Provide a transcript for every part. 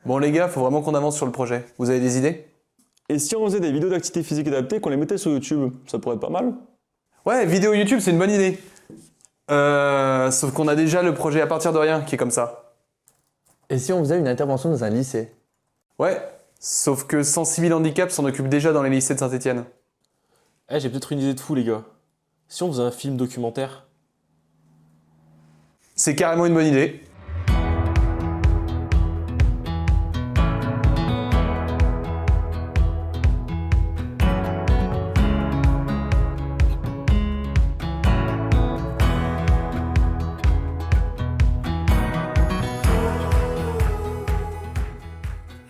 Bon les gars, faut vraiment qu'on avance sur le projet. Vous avez des idées? Et si on faisait des vidéos d'activité physique adaptée, qu'on les mettait sur YouTube, ça pourrait être pas mal. Ouais, vidéo YouTube, c'est une bonne idée. Sauf qu'on a déjà le projet à partir de rien qui est comme ça. Et si on faisait une intervention dans un lycée? Ouais, sauf que Sensibil Handicap s'en occupe déjà dans les lycées de Saint-Étienne. Eh, j'ai peut-être une idée de fou, les gars. Si on faisait un film documentaire? C'est carrément une bonne idée.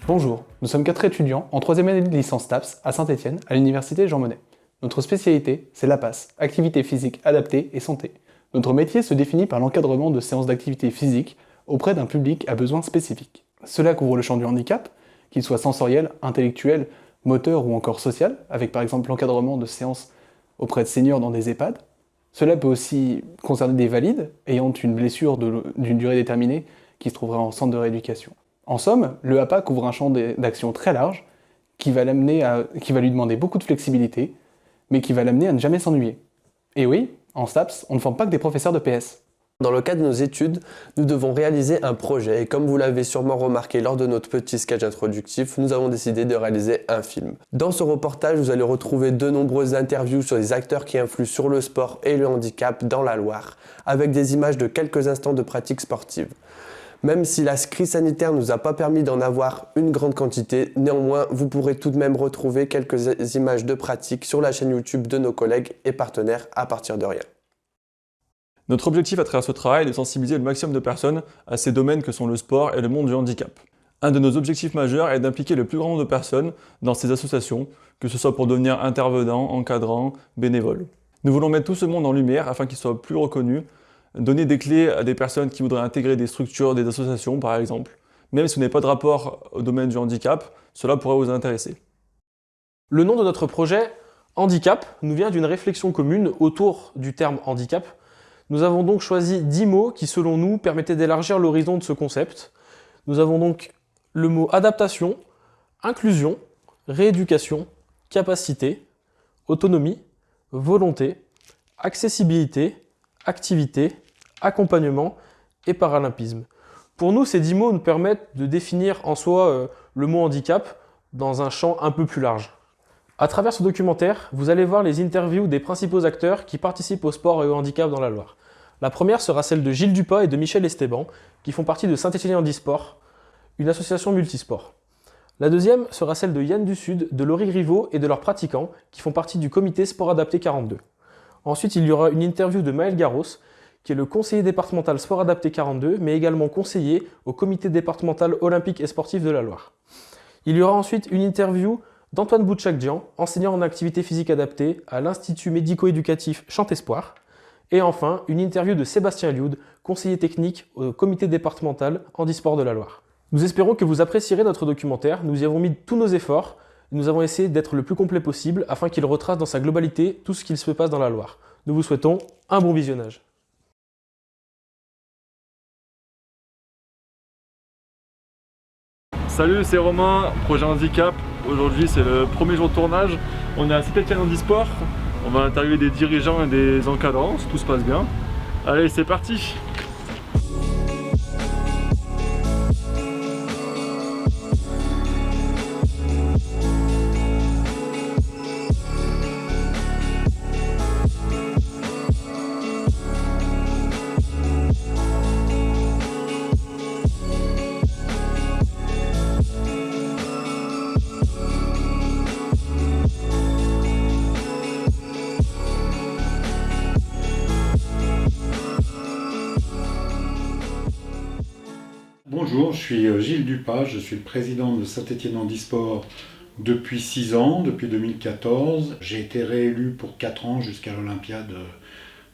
Bonjour, nous sommes 4 étudiants en 3e année de licence TAPS à Saint-Étienne, à l'université Jean Monnet. Notre spécialité, c'est l'APAS, activité physique adaptée et santé. Notre métier se définit par l'encadrement de séances d'activité physique auprès d'un public à besoins spécifiques. Cela couvre le champ du handicap, qu'il soit sensoriel, intellectuel, moteur ou encore social, avec par exemple l'encadrement de séances auprès de seniors dans des EHPAD. Cela peut aussi concerner des valides ayant une blessure d'une durée déterminée qui se trouvera en centre de rééducation. En somme, le APA couvre un champ d'action très large qui va lui demander beaucoup de flexibilité, mais qui va l'amener à ne jamais s'ennuyer. Et oui, en STAPS, on ne forme pas que des professeurs de PS. Dans le cadre de nos études, nous devons réaliser un projet et comme vous l'avez sûrement remarqué lors de notre petit sketch introductif, nous avons décidé de réaliser un film. Dans ce reportage, vous allez retrouver de nombreuses interviews sur les acteurs qui influent sur le sport et le handicap dans la Loire, avec des images de quelques instants de pratique sportive. Même si la crise sanitaire ne nous a pas permis d'en avoir une grande quantité, néanmoins, vous pourrez tout de même retrouver quelques images de pratique sur la chaîne YouTube de nos collègues et partenaires à partir de rien. Notre objectif à travers ce travail est de sensibiliser le maximum de personnes à ces domaines que sont le sport et le monde du handicap. Un de nos objectifs majeurs est d'impliquer le plus grand nombre de personnes dans ces associations, que ce soit pour devenir intervenants, encadrants, bénévoles. Nous voulons mettre tout ce monde en lumière afin qu'il soit plus reconnu, donner des clés à des personnes qui voudraient intégrer des structures, des associations par exemple. Même si vous n'avez pas de rapport au domaine du handicap, cela pourrait vous intéresser. Le nom de notre projet, Handicap, nous vient d'une réflexion commune autour du terme handicap. Nous avons donc choisi 10 mots qui, selon nous, permettaient d'élargir l'horizon de ce concept. Nous avons donc le mot adaptation, inclusion, rééducation, capacité, autonomie, volonté, accessibilité, activité, accompagnement et paralympisme. Pour nous, ces 10 mots nous permettent de définir en soi le mot handicap dans un champ un peu plus large. À travers ce documentaire, vous allez voir les interviews des principaux acteurs qui participent au sport et au handicap dans la Loire. La première sera celle de Gilles Dupas et de Michel Esteban, qui font partie de Saint-Étienne Handisport, une association multisport. La deuxième sera celle de Yann Dussud, de Laurie Griveau et de leurs pratiquants, qui font partie du comité Sport Adapté 42. Ensuite, il y aura une interview de Maël Garros, qui est le conseiller départemental Sport Adapté 42, mais également conseiller au comité départemental olympique et sportif de la Loire. Il y aura ensuite une interview d'Antoine Boutchakjian, enseignant en activité physique adaptée à l'Institut médico-éducatif Champ Espoir. Et enfin, une interview de Sébastien Lioud, conseiller technique au comité départemental Handisport de la Loire. Nous espérons que vous apprécierez notre documentaire, nous y avons mis tous nos efforts. Nous avons essayé d'être le plus complet possible afin qu'il retrace dans sa globalité tout ce qu'il se passe dans la Loire. Nous vous souhaitons un bon visionnage. Salut, c'est Romain, projet handicap. Aujourd'hui, c'est le premier jour de tournage. On est à Saint-Étienne Handisport. On va interviewer des dirigeants et des encadrants, si tout se passe bien. Allez, c'est parti! Bonjour, je suis Gilles Dupas, je suis le président de Saint-Étienne Handisport depuis 6 ans, depuis 2014. J'ai été réélu pour 4 ans jusqu'à l'Olympiade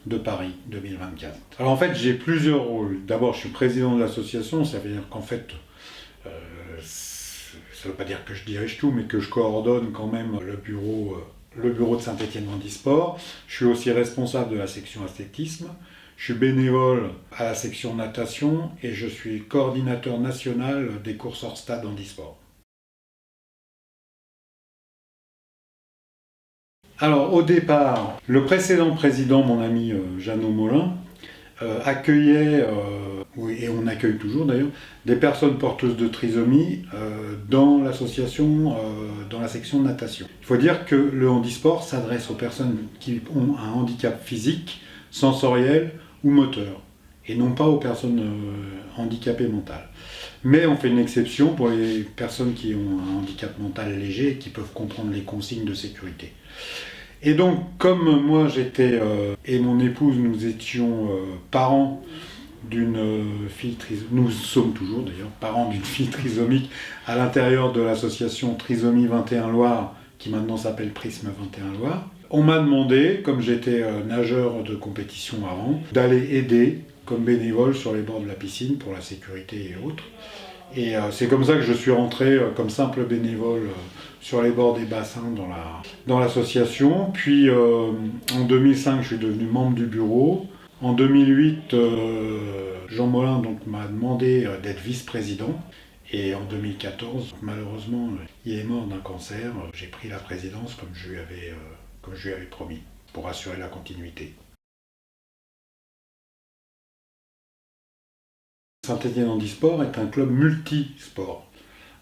de Paris 2024. Alors en fait, j'ai plusieurs rôles. D'abord, je suis président de l'association, ça veut dire qu'en fait, ça ne veut pas dire que je dirige tout, mais que je coordonne quand même le bureau de Saint-Étienne Handisport. Je suis aussi responsable de la section athlétisme. Je Je suis bénévole à la section natation et je suis coordinateur national des courses hors stade handisport. Alors au départ, le précédent président, mon ami Jeannot Molin, accueillait, et on accueille toujours d'ailleurs, des personnes porteuses de trisomie dans l'association, dans la section de natation. Il faut dire que le handisport s'adresse aux personnes qui ont un handicap physique, sensoriel ou moteur, et non pas aux personnes handicapées mentales. Mais on fait une exception pour les personnes qui ont un handicap mental léger et qui peuvent comprendre les consignes de sécurité. Et donc, comme moi j'étais et mon épouse, nous étions parents d'une fille trisomique, nous sommes toujours d'ailleurs parents d'une fille trisomique à l'intérieur de l'association Trisomie 21 Loire, qui maintenant s'appelle Prisme 21 Loire, on m'a demandé, comme j'étais nageur de compétition avant, d'aller aider comme bénévole sur les bords de la piscine pour la sécurité et autres. Et c'est comme ça que je suis rentré comme simple bénévole sur les bords des bassins dans l'association. Puis en 2005, je suis devenu membre du bureau. En 2008, Jean Molin donc, m'a demandé d'être vice-président. Et en 2014, malheureusement, il est mort d'un cancer. J'ai pris la présidence comme je lui avais promis, pour assurer la continuité. Saint-Étienne Handisport est un club multisport.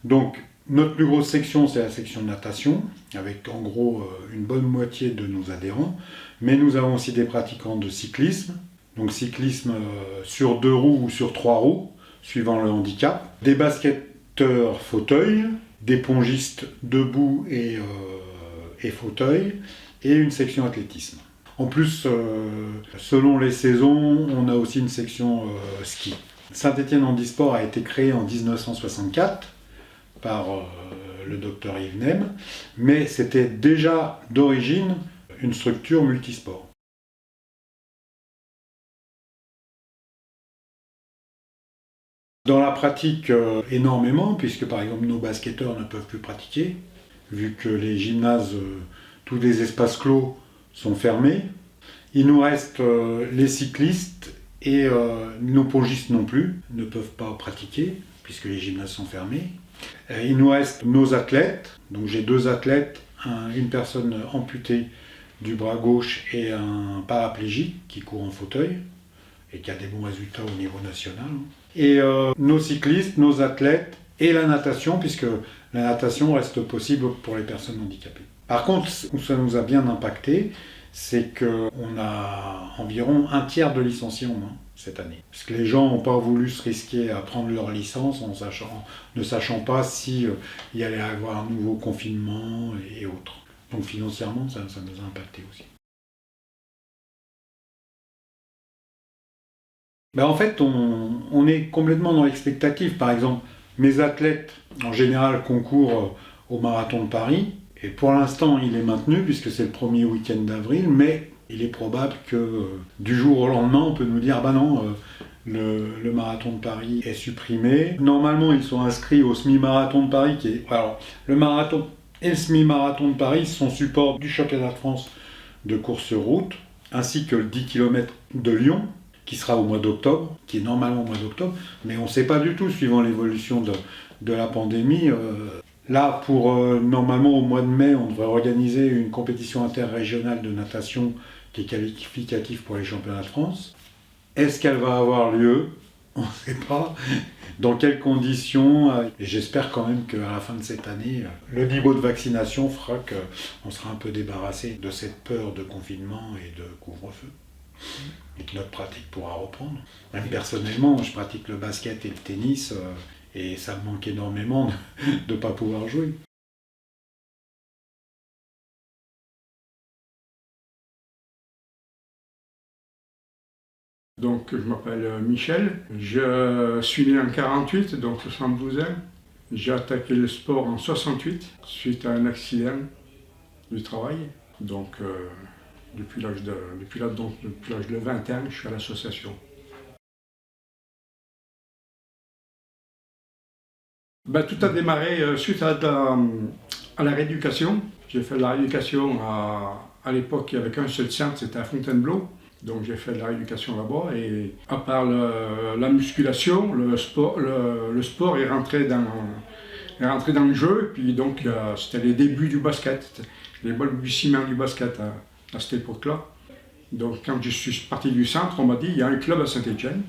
Donc, notre plus grosse section, c'est la section de natation, avec en gros une bonne moitié de nos adhérents. Mais nous avons aussi des pratiquants de cyclisme, donc cyclisme sur 2 roues ou sur 3 roues, suivant le handicap. Des basketteurs fauteuils, des pongistes debout et fauteuil, et une section athlétisme. En plus, selon les saisons, on a aussi une section ski. Saint-Étienne Handisport a été créé en 1964 par le docteur Yves Nem, mais c'était déjà d'origine une structure multisport. Dans la pratique, énormément, puisque par exemple nos basketteurs ne peuvent plus pratiquer, vu que les gymnases, tous les espaces clos sont fermés. Il nous reste les cyclistes et nos pongistes non plus ne peuvent pas pratiquer, puisque les gymnases sont fermés. Il nous reste nos athlètes, donc j'ai 2 athlètes, une personne amputée du bras gauche et un paraplégique qui court en fauteuil et qui a des bons résultats au niveau national. Et nos cyclistes, nos athlètes et la natation, puisque la natation reste possible pour les personnes handicapées. Par contre, où ça nous a bien impacté, c'est qu'on a environ 1/3 de licenciés en moins cette année. Parce que les gens n'ont pas voulu se risquer à prendre leur licence ne sachant pas s'il y allait avoir un nouveau confinement et autres. Donc financièrement, ça nous a impacté aussi. Ben en fait, on est complètement dans l'expectative. Par exemple, mes athlètes, en général, concourent au Marathon de Paris. Et pour l'instant, il est maintenu, puisque c'est le premier week-end d'avril, mais il est probable que du jour au lendemain, on peut nous dire « bah non, le Marathon de Paris est supprimé ». Normalement, ils sont inscrits au semi-marathon de Paris, alors, le marathon et le semi-marathon de Paris sont support du championnat de France de course sur route, ainsi que le 10 km de Lyon, qui sera au mois d'octobre, qui est normalement au mois d'octobre, mais on ne sait pas du tout, suivant l'évolution de la pandémie. Là, normalement au mois de mai, on devrait organiser une compétition interrégionale de natation qui est qualificative pour les championnats de France. Est-ce qu'elle va avoir lieu? On ne sait pas. Dans quelles conditions? Et j'espère quand même qu'à la fin de cette année, le niveau de vaccination fera qu'on sera un peu débarrassé de cette peur de confinement et de couvre-feu. Et que notre pratique pourra reprendre. Même personnellement, je pratique le basket et le tennis, et ça me manque énormément de ne pas pouvoir jouer. Donc, je m'appelle Michel, je suis né en 48, donc 72 ans. J'ai attaqué le sport en 68, suite à un accident du travail. Donc, depuis l'âge de 20 ans, je suis à l'association. Tout a démarré suite à la rééducation. J'ai fait la rééducation à l'époque, il n'y avait qu'un seul centre, c'était à Fontainebleau. Donc j'ai fait de la rééducation là-bas et à part la musculation, le sport est rentré dans le jeu. Et puis donc c'était les débuts du basket, les balbutiements du basket à cette époque-là. Donc quand je suis parti du centre, on m'a dit il y a un club à Saint-Étienne.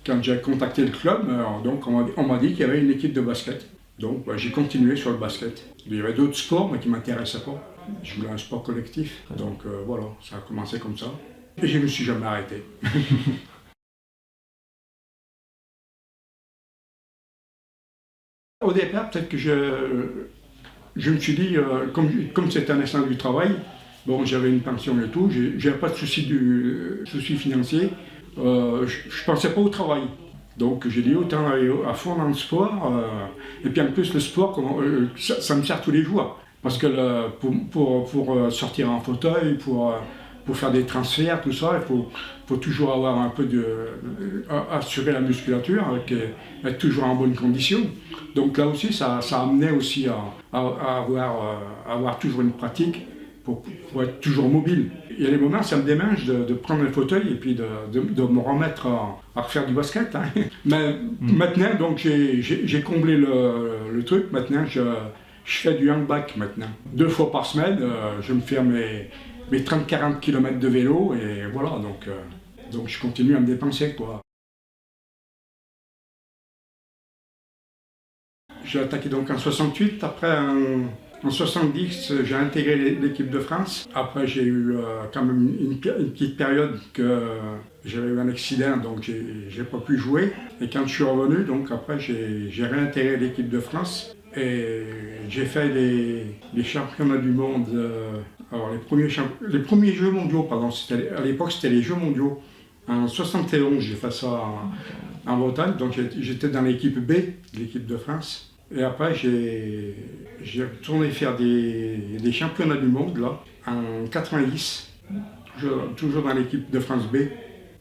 Quand j'ai contacté le club, donc on m'a dit qu'il y avait une équipe de basket. Donc j'ai continué sur le basket. Il y avait d'autres sports mais qui ne m'intéressaient pas. Je voulais un sport collectif. Donc voilà, ça a commencé comme ça. Et je ne me suis jamais arrêté. Au départ, peut-être que je me suis dit, comme c'était un instant du travail, bon, j'avais une pension et tout, j'avais pas de souci financier, je ne pensais pas au travail. Donc j'ai dit autant aller à fond dans le sport, et puis en plus le sport, ça me sert tous les jours. Parce que pour sortir en fauteuil, pour faire des transferts, tout ça, il faut toujours avoir un peu assurer la musculature, être toujours en bonne condition. Donc là aussi, ça amenait aussi à avoir toujours une pratique pour être toujours mobile. Il y a des moments, ça me démange de prendre le fauteuil et puis de me remettre à refaire du basket. Hein. Mais maintenant, donc j'ai comblé le truc. Maintenant, je fais du handbag maintenant. 2 fois par semaine, je me fais mes 30-40 km de vélo et voilà, donc je continue à me dépenser, quoi. J'ai attaqué donc en 68, après en 70 j'ai intégré l'équipe de France. Après j'ai eu quand même une petite période que j'avais eu un accident, donc j'ai pas pu jouer. Et quand je suis revenu, donc après j'ai réintégré l'équipe de France. Et j'ai fait les championnats du monde, alors les premiers Jeux mondiaux, pardon, à l'époque c'était les Jeux mondiaux. En 71, j'ai fait ça en Bretagne, donc j'étais dans l'équipe B, l'équipe de France. Et après j'ai retourné faire des championnats du monde là, en 90, toujours dans l'équipe de France B.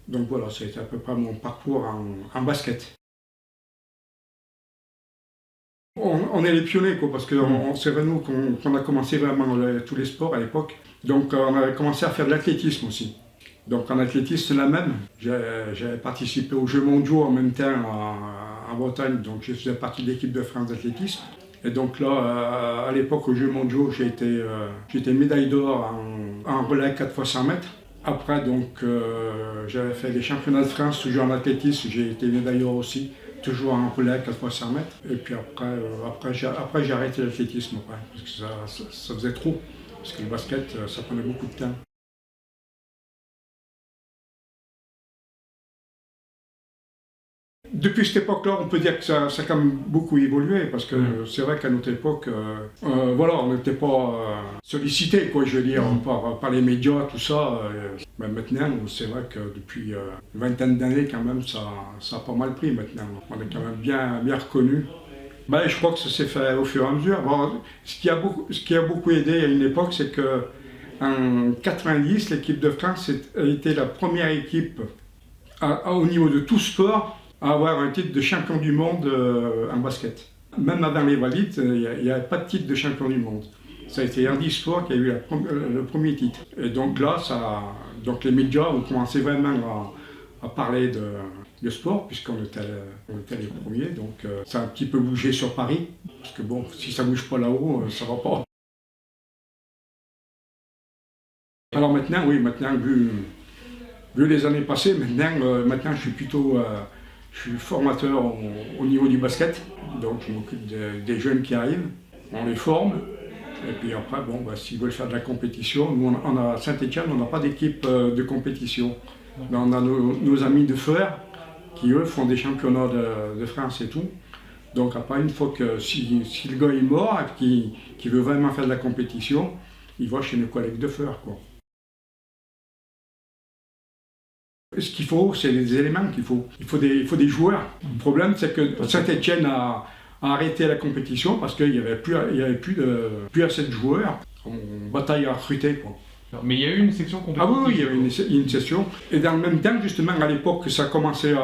Donc voilà, c'était à peu près mon parcours en basket. On est les pionniers, quoi, parce que c'est nous qu'on a commencé vraiment tous les sports à l'époque. Donc on avait commencé à faire de l'athlétisme aussi. Donc en athlétisme, c'est la même. J'avais participé aux Jeux mondiaux en même temps en Bretagne, donc je faisais partie de l'équipe de France d'athlétisme. Et donc là, à l'époque, aux Jeux mondiaux, j'ai été médaille d'or en relais 4 x 100 mètres. Après, donc, j'avais fait les championnats de France, toujours en athlétisme, j'ai été médaille d'or aussi. Toujours en relais 4 x 100 mètres. Et puis après j'ai arrêté l'athlétisme, parce que ça faisait trop. Parce que le basket, ça prenait beaucoup de temps. Depuis cette époque-là, on peut dire que ça a quand même beaucoup évolué, parce que c'est vrai qu'à notre époque, voilà, on n'était pas sollicité, quoi, je veux dire, par les médias, tout ça. Mais maintenant, c'est vrai que depuis une vingtaine d'années, quand même, ça a pas mal pris maintenant. On est quand même bien reconnu. Ben, je crois que ça s'est fait au fur et à mesure. Bon, ce qui a beaucoup aidé à une époque, c'est qu'en 90, l'équipe de France a été la première équipe au niveau de tout sport à avoir un titre de champion du monde en basket. Même avant les valides, il n'y avait pas de titre de champion du monde. Ça a été Handisport qui a eu le premier titre. Et donc là, donc les médias ont commencé vraiment à parler de sport, puisqu'on était les premiers. Donc ça a un petit peu bougé sur Paris, parce que bon, si ça ne bouge pas là-haut, ça ne va pas. Alors maintenant, oui, vu les années passées, maintenant je suis plutôt... Je suis formateur au niveau du basket, donc je m'occupe des jeunes qui arrivent, on les forme, et puis après, bon, s'ils veulent faire de la compétition, nous à Saint-Étienne, on n'a pas d'équipe de compétition. Mais on a nos amis de Feur qui eux font des championnats de France et tout. Donc après, une fois que si le gars est mort et qu'il veut vraiment faire de la compétition, il va chez nos collègues de Feur, quoi. Ce qu'il faut, c'est des éléments qu'il faut. Il faut des joueurs. Le problème, c'est que Saint-Étienne a arrêté la compétition parce qu'il n'y avait plus assez de joueurs. On bataille à recruter, quoi. Mais il y a eu une section compétitive. Ah oui, il y avait une session. Et dans le même temps, justement, à l'époque que ça a commencé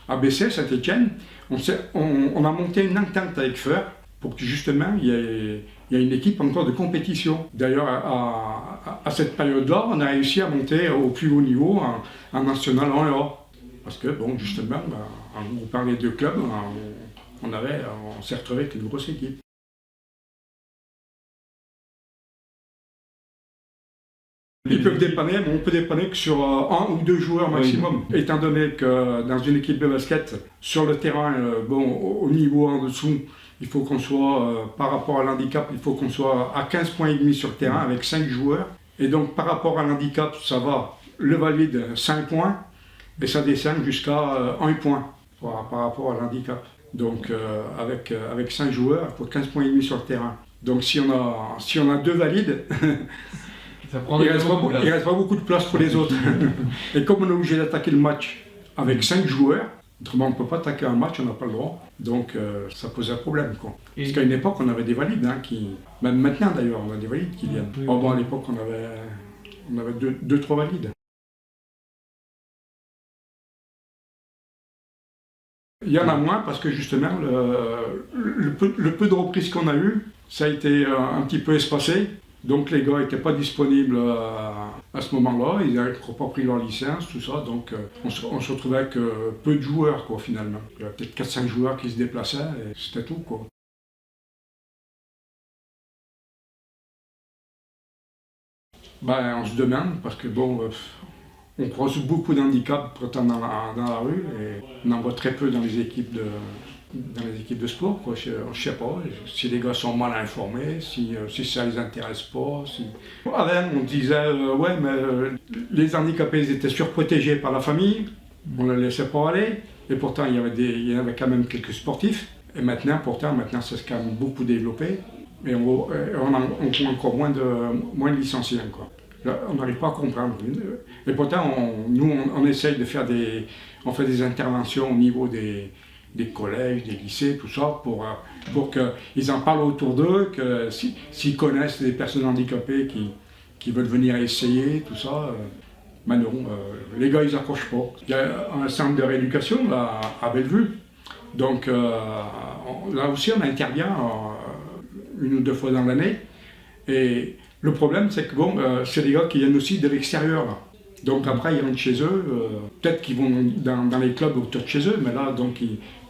à baisser, Saint-Étienne, on a monté une entente avec Feur. pour que justement il y ait une équipe encore de compétition. D'ailleurs, à cette période-là, on a réussi à monter au plus haut niveau en national 1A. Parce que, bon, justement, en groupant les deux clubs, on s'est retrouvé avec une grosse équipe. Ils peuvent dépanner, mais on peut dépanner que sur 1 ou 2 joueurs maximum. Oui. Étant donné que dans une équipe de basket, sur le terrain, au niveau en dessous, il faut qu'on soit, par rapport à l'handicap, il faut qu'on soit à 15 points et demi sur le terrain avec 5 joueurs. Et donc par rapport à l'handicap, ça va, le valide 5 points, et ça descend jusqu'à 1 point par rapport à l'handicap. Donc avec 5 joueurs, il faut 15 points et demi sur le terrain. Donc si on a 2 valides, il ne reste pas beaucoup de place pour les autres. Et comme on est obligé d'attaquer le match avec 5 joueurs, autrement on ne peut pas attaquer un match, on n'a pas le droit. Donc ça pose un problème, quoi. Parce qu'à une époque, on avait des valides, même maintenant d'ailleurs, on a des valides qui viennent. Bon, à l'époque, on avait 2-3 valides. Il y en a moins parce que justement, le peu de reprises qu'on a eu, ça a été un petit peu espacé. Donc les gars n'étaient pas disponibles à ce moment-là, ils n'avaient pas pris leur licence, tout ça, donc on se retrouvait avec peu de joueurs, quoi, finalement. Il y avait peut-être 4-5 joueurs qui se déplaçaient et c'était tout, quoi. On se demande, parce que bon, on croise beaucoup d'handicaps pourtant dans la rue et on en voit très peu dans les équipes de sport, quoi. Je sais pas si les gars sont mal informés, si ça les intéresse pas. Avant, on disait ouais, mais les handicapés ils étaient surprotégés par la famille, on ne les laissait pas aller, et pourtant il y avait quand même quelques sportifs. Et maintenant, ça s'est quand même beaucoup développé, et on prend encore moins de licenciés, quoi. Là, on n'arrive pas à comprendre. Et pourtant, on essaye de faire on fait des interventions au niveau des collèges, des lycées, tout ça, pour qu'ils en parlent autour d'eux, que s'ils connaissent des personnes handicapées qui veulent venir essayer, tout ça, mais non, les gars ils n'accrochent pas. Il y a un centre de rééducation là, à Bellevue, donc là aussi on intervient 1 ou 2 fois dans l'année, et le problème c'est que bon, c'est des gars qui viennent aussi de l'extérieur là. Donc après ils rentrent chez eux, peut-être qu'ils vont dans les clubs autour de chez eux, mais là donc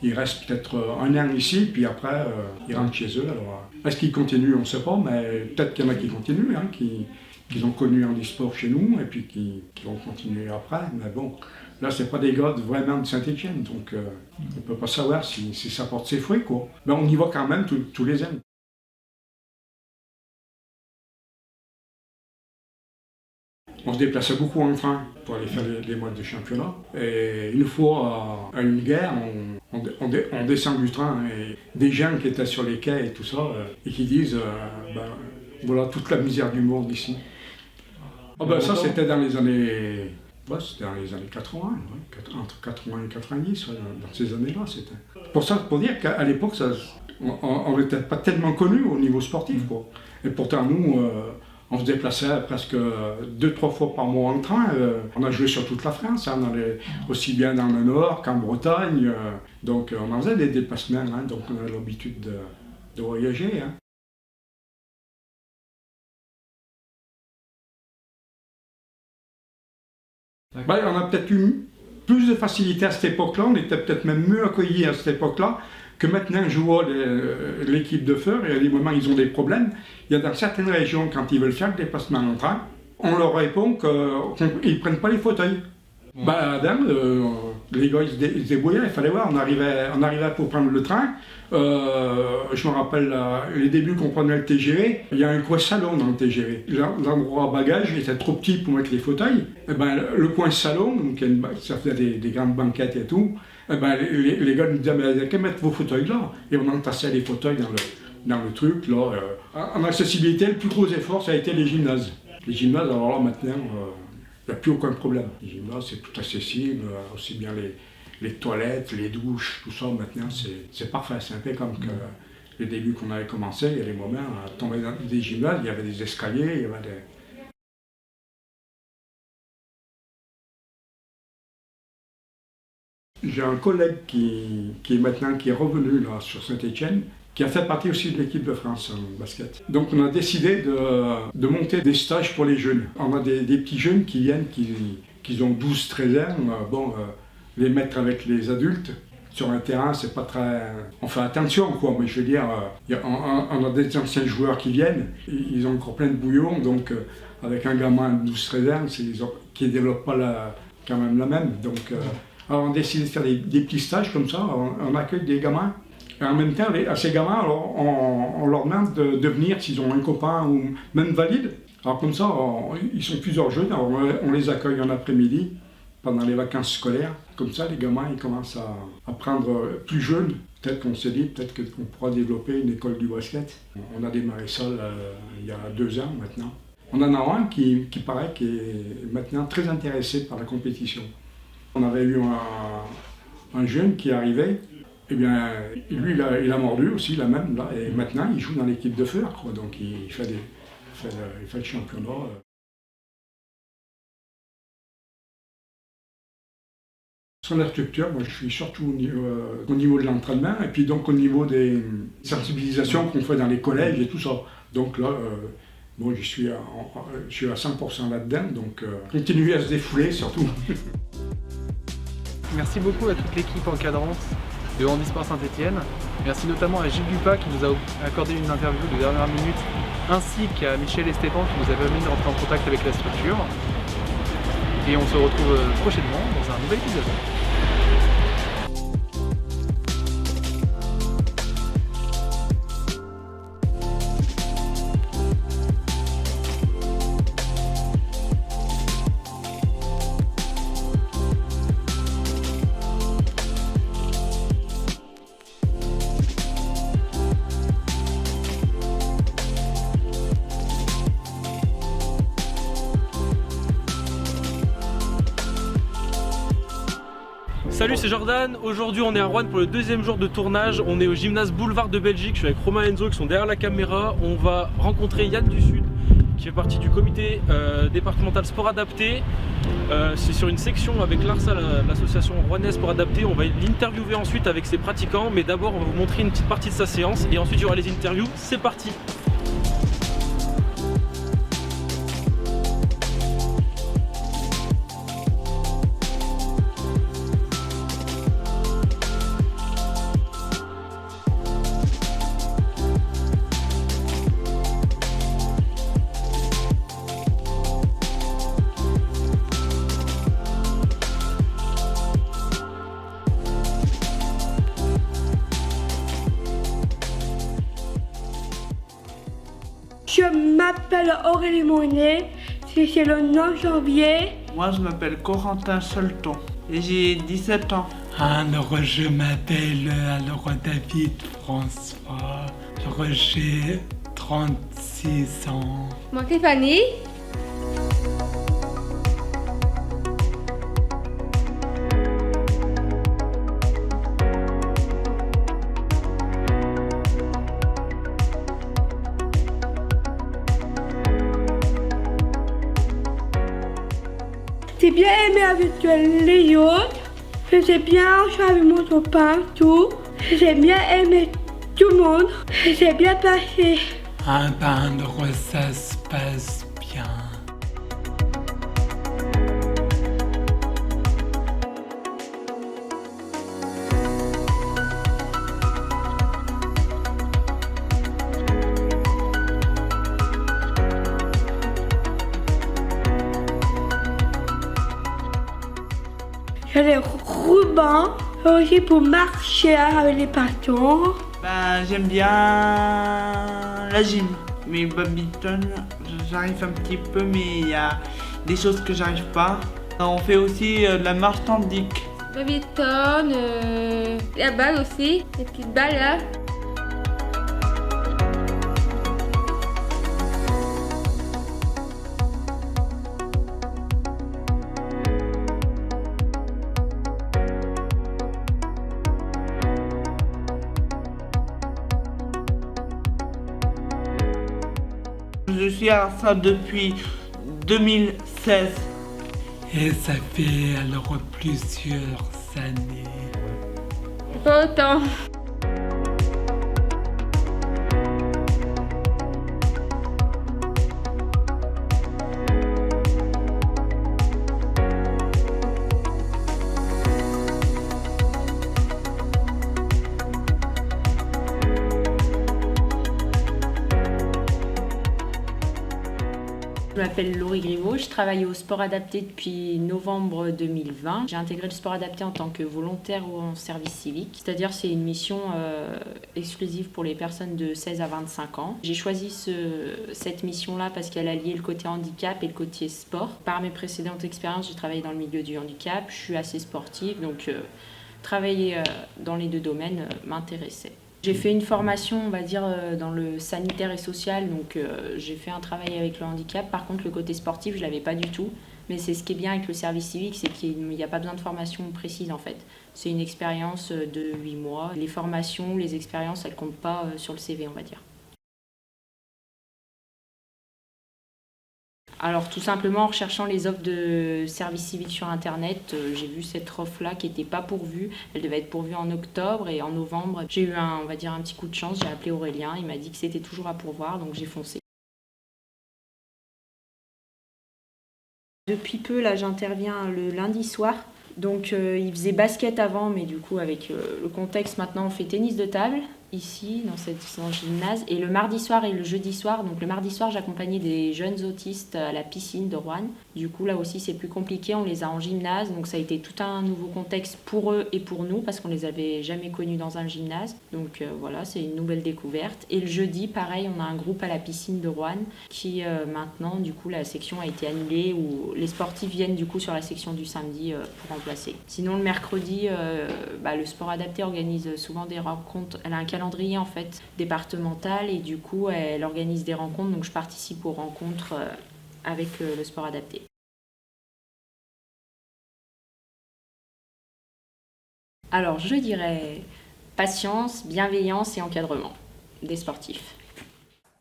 ils restent peut-être 1 an ici, puis après ils rentrent chez eux. Alors est-ce qu'ils continuent, on ne sait pas, mais peut-être qu'il y en a qui continuent, qui ont connu handisport chez nous, et puis qui vont continuer après. Mais bon, là c'est pas des gars vraiment de Saint-Étienne, donc on ne peut pas savoir si ça porte ses fruits, quoi. Mais on y va quand même tous les ans. On se déplaçait beaucoup en train pour aller faire les mois de championnat. Et une fois à une guerre, on descend du train et des gens qui étaient sur les quais et tout ça, et qui disent voilà toute la misère du monde ici. Ça c'était dans les années 80, entre 80 et 90, dans ces années-là c'était. Pour dire qu'à l'époque, on n'était pas tellement connus au niveau sportif, quoi. Et pourtant nous, on se déplaçait presque 2-3 fois par mois en train. On a joué sur toute la France, on allait aussi bien dans le Nord qu'en Bretagne. Donc on en faisait des déplacements, donc on a l'habitude de voyager. On a peut-être eu plus de facilité à cette époque-là, on était peut-être même mieux accueillis à cette époque-là que maintenant. Je vois l'équipe de Feur, et à des moments ils ont des problèmes. Il y a dans certaines régions, quand ils veulent faire le déplacement en train, on leur répond qu'ils ne prennent pas les fauteuils. Les gars ils se débrouillaient, il fallait voir, on arrivait pour prendre le train. Je me rappelle les débuts qu'on prenait le TGV, il y a un coin salon dans le TGV. L'endroit à bagages était trop petit pour mettre les fauteuils. Le coin salon, donc ça faisait des grandes banquettes et tout, les gars nous disaient mais il n'y a qu'à mettre vos fauteuils là. Et on entassait les fauteuils dans le truc là. En accessibilité, le plus gros effort ça a été les gymnases. Les gymnases, alors là maintenant, il n'y a plus aucun problème. Les gymnases c'est tout accessible, aussi bien les toilettes, les douches, tout ça maintenant c'est parfait. C'est un peu comme que les débuts qu'on avait commencé, il y a des moments à tomber dans des gymnases, il y avait des escaliers, il y avait des... J'ai un collègue qui est revenu là, sur Saint-Étienne, qui a fait partie aussi de l'équipe de France en basket. Donc on a décidé de monter des stages pour les jeunes. On a des petits jeunes qui viennent, qui ont 12-13 ans, les mettre avec les adultes. Sur un terrain, c'est pas très... On fait attention, quoi, mais je veux dire, on a des anciens joueurs qui viennent, ils ont encore plein de bouillon, donc avec un gamin de 12-13 ans, qui ne développe pas quand même la même. Donc, alors on a décidé de faire des petits stages comme ça, on accueille des gamins, et en même temps, à ces gamins, alors, on leur demande de venir s'ils ont un copain ou même valide. Alors comme ça, ils sont plusieurs jeunes, alors on les accueille en après-midi, pendant les vacances scolaires. Comme ça, les gamins ils commencent à prendre plus jeunes. Peut-être qu'on s'est dit, peut-être qu'on pourra développer une école du basket. On a démarré ça il y a 2 ans maintenant. On en a un qui paraît qui est maintenant très intéressé par la compétition. On avait eu un jeune qui arrivait, et bien lui il a mordu aussi la même là, et maintenant il joue dans l'équipe de feu, quoi. Donc il fait le championnat. Sur la structure, moi je suis surtout au niveau de l'entraînement et puis donc au niveau des sensibilisations qu'on fait dans les collèges et tout ça. Donc là, je suis à 100% là-dedans, donc continue à se défouler surtout. Merci beaucoup à toute l'équipe encadrante de Handisport Saint-Etienne. Merci notamment à Gilles Dupas qui nous a accordé une interview de dernière minute, ainsi qu'à Michel et Stéphane qui nous a permis de rentrer en contact avec la structure. Et on se retrouve prochainement dans un nouvel épisode. Salut, c'est Jordan. Aujourd'hui, on est à Roanne pour le 2e jour de tournage. On est au gymnase Boulevard de Belgique. Je suis avec Romain et Enzo qui sont derrière la caméra. On va rencontrer Yann du Sud qui fait partie du comité départemental sport adapté. C'est sur une section avec l'ARSA, l'association rouennaise sport adapté. On va l'interviewer ensuite avec ses pratiquants. Mais d'abord, on va vous montrer une petite partie de sa séance et ensuite il y aura les interviews. C'est parti! Je m'appelle Aurélie Monet, c'est le 9 janvier. Moi, je m'appelle Corentin Solton et j'ai 17 ans. Alors, je m'appelle David François. J'ai 36 ans. Moi, Stéphanie. J'ai bien aimé avec les autres. J'ai bien joué avec mon copain, tout. J'ai bien aimé tout le monde. J'ai bien passé. Ça se passe bien. J'ai les rubans aussi pour marcher avec les bâtons. J'aime bien la gym, mais le badminton, j'arrive un petit peu, mais il y a des choses que j'arrive pas. On fait aussi de la marche nordique. Badminton, la balle aussi, les petites balles là. Je suis à ça depuis 2016. Et ça fait alors plusieurs années. Pas autant. Je m'appelle Laurie Griveaux, je travaille au sport adapté depuis novembre 2020. J'ai intégré le sport adapté en tant que volontaire ou en service civique, c'est-à-dire c'est une mission exclusive pour les personnes de 16 à 25 ans. J'ai choisi cette mission-là parce qu'elle alliait le côté handicap et le côté sport. Par mes précédentes expériences, j'ai travaillé dans le milieu du handicap, je suis assez sportive, donc travailler dans les deux domaines m'intéressait. J'ai fait une formation, on va dire, dans le sanitaire et social, donc j'ai fait un travail avec le handicap. Par contre, le côté sportif, je ne l'avais pas du tout. Mais c'est ce qui est bien avec le service civique, c'est qu'il n'y a pas besoin de formation précise en fait. C'est une expérience de 8 mois. Les formations, les expériences, elles ne comptent pas sur le CV, on va dire. Alors tout simplement en recherchant les offres de service civique sur internet, j'ai vu cette offre-là qui n'était pas pourvue. Elle devait être pourvue en octobre et en novembre. J'ai eu on va dire un petit coup de chance, j'ai appelé Aurélien, il m'a dit que c'était toujours à pourvoir, donc j'ai foncé. Depuis peu, là j'interviens le lundi soir. Donc il faisait basket avant, mais du coup avec le contexte maintenant on fait tennis de table. Ici, dans ce gymnase, et le mardi soir et le jeudi soir. Donc le mardi soir, j'accompagnais des jeunes autistes à la piscine de Roanne. Du coup, là aussi, c'est plus compliqué. On les a en gymnase, donc ça a été tout un nouveau contexte pour eux et pour nous, parce qu'on les avait jamais connus dans un gymnase. Donc voilà, c'est une nouvelle découverte. Et le jeudi, pareil, on a un groupe à la piscine de Roanne qui maintenant, du coup, la section a été annulée, où les sportifs viennent du coup sur la section du samedi pour remplacer. Sinon, le mercredi, le sport adapté organise souvent des rencontres. Elle a un calendrier en fait départemental et du coup elle organise des rencontres, donc je participe aux rencontres avec le sport adapté. Alors je dirais patience, bienveillance et encadrement des sportifs.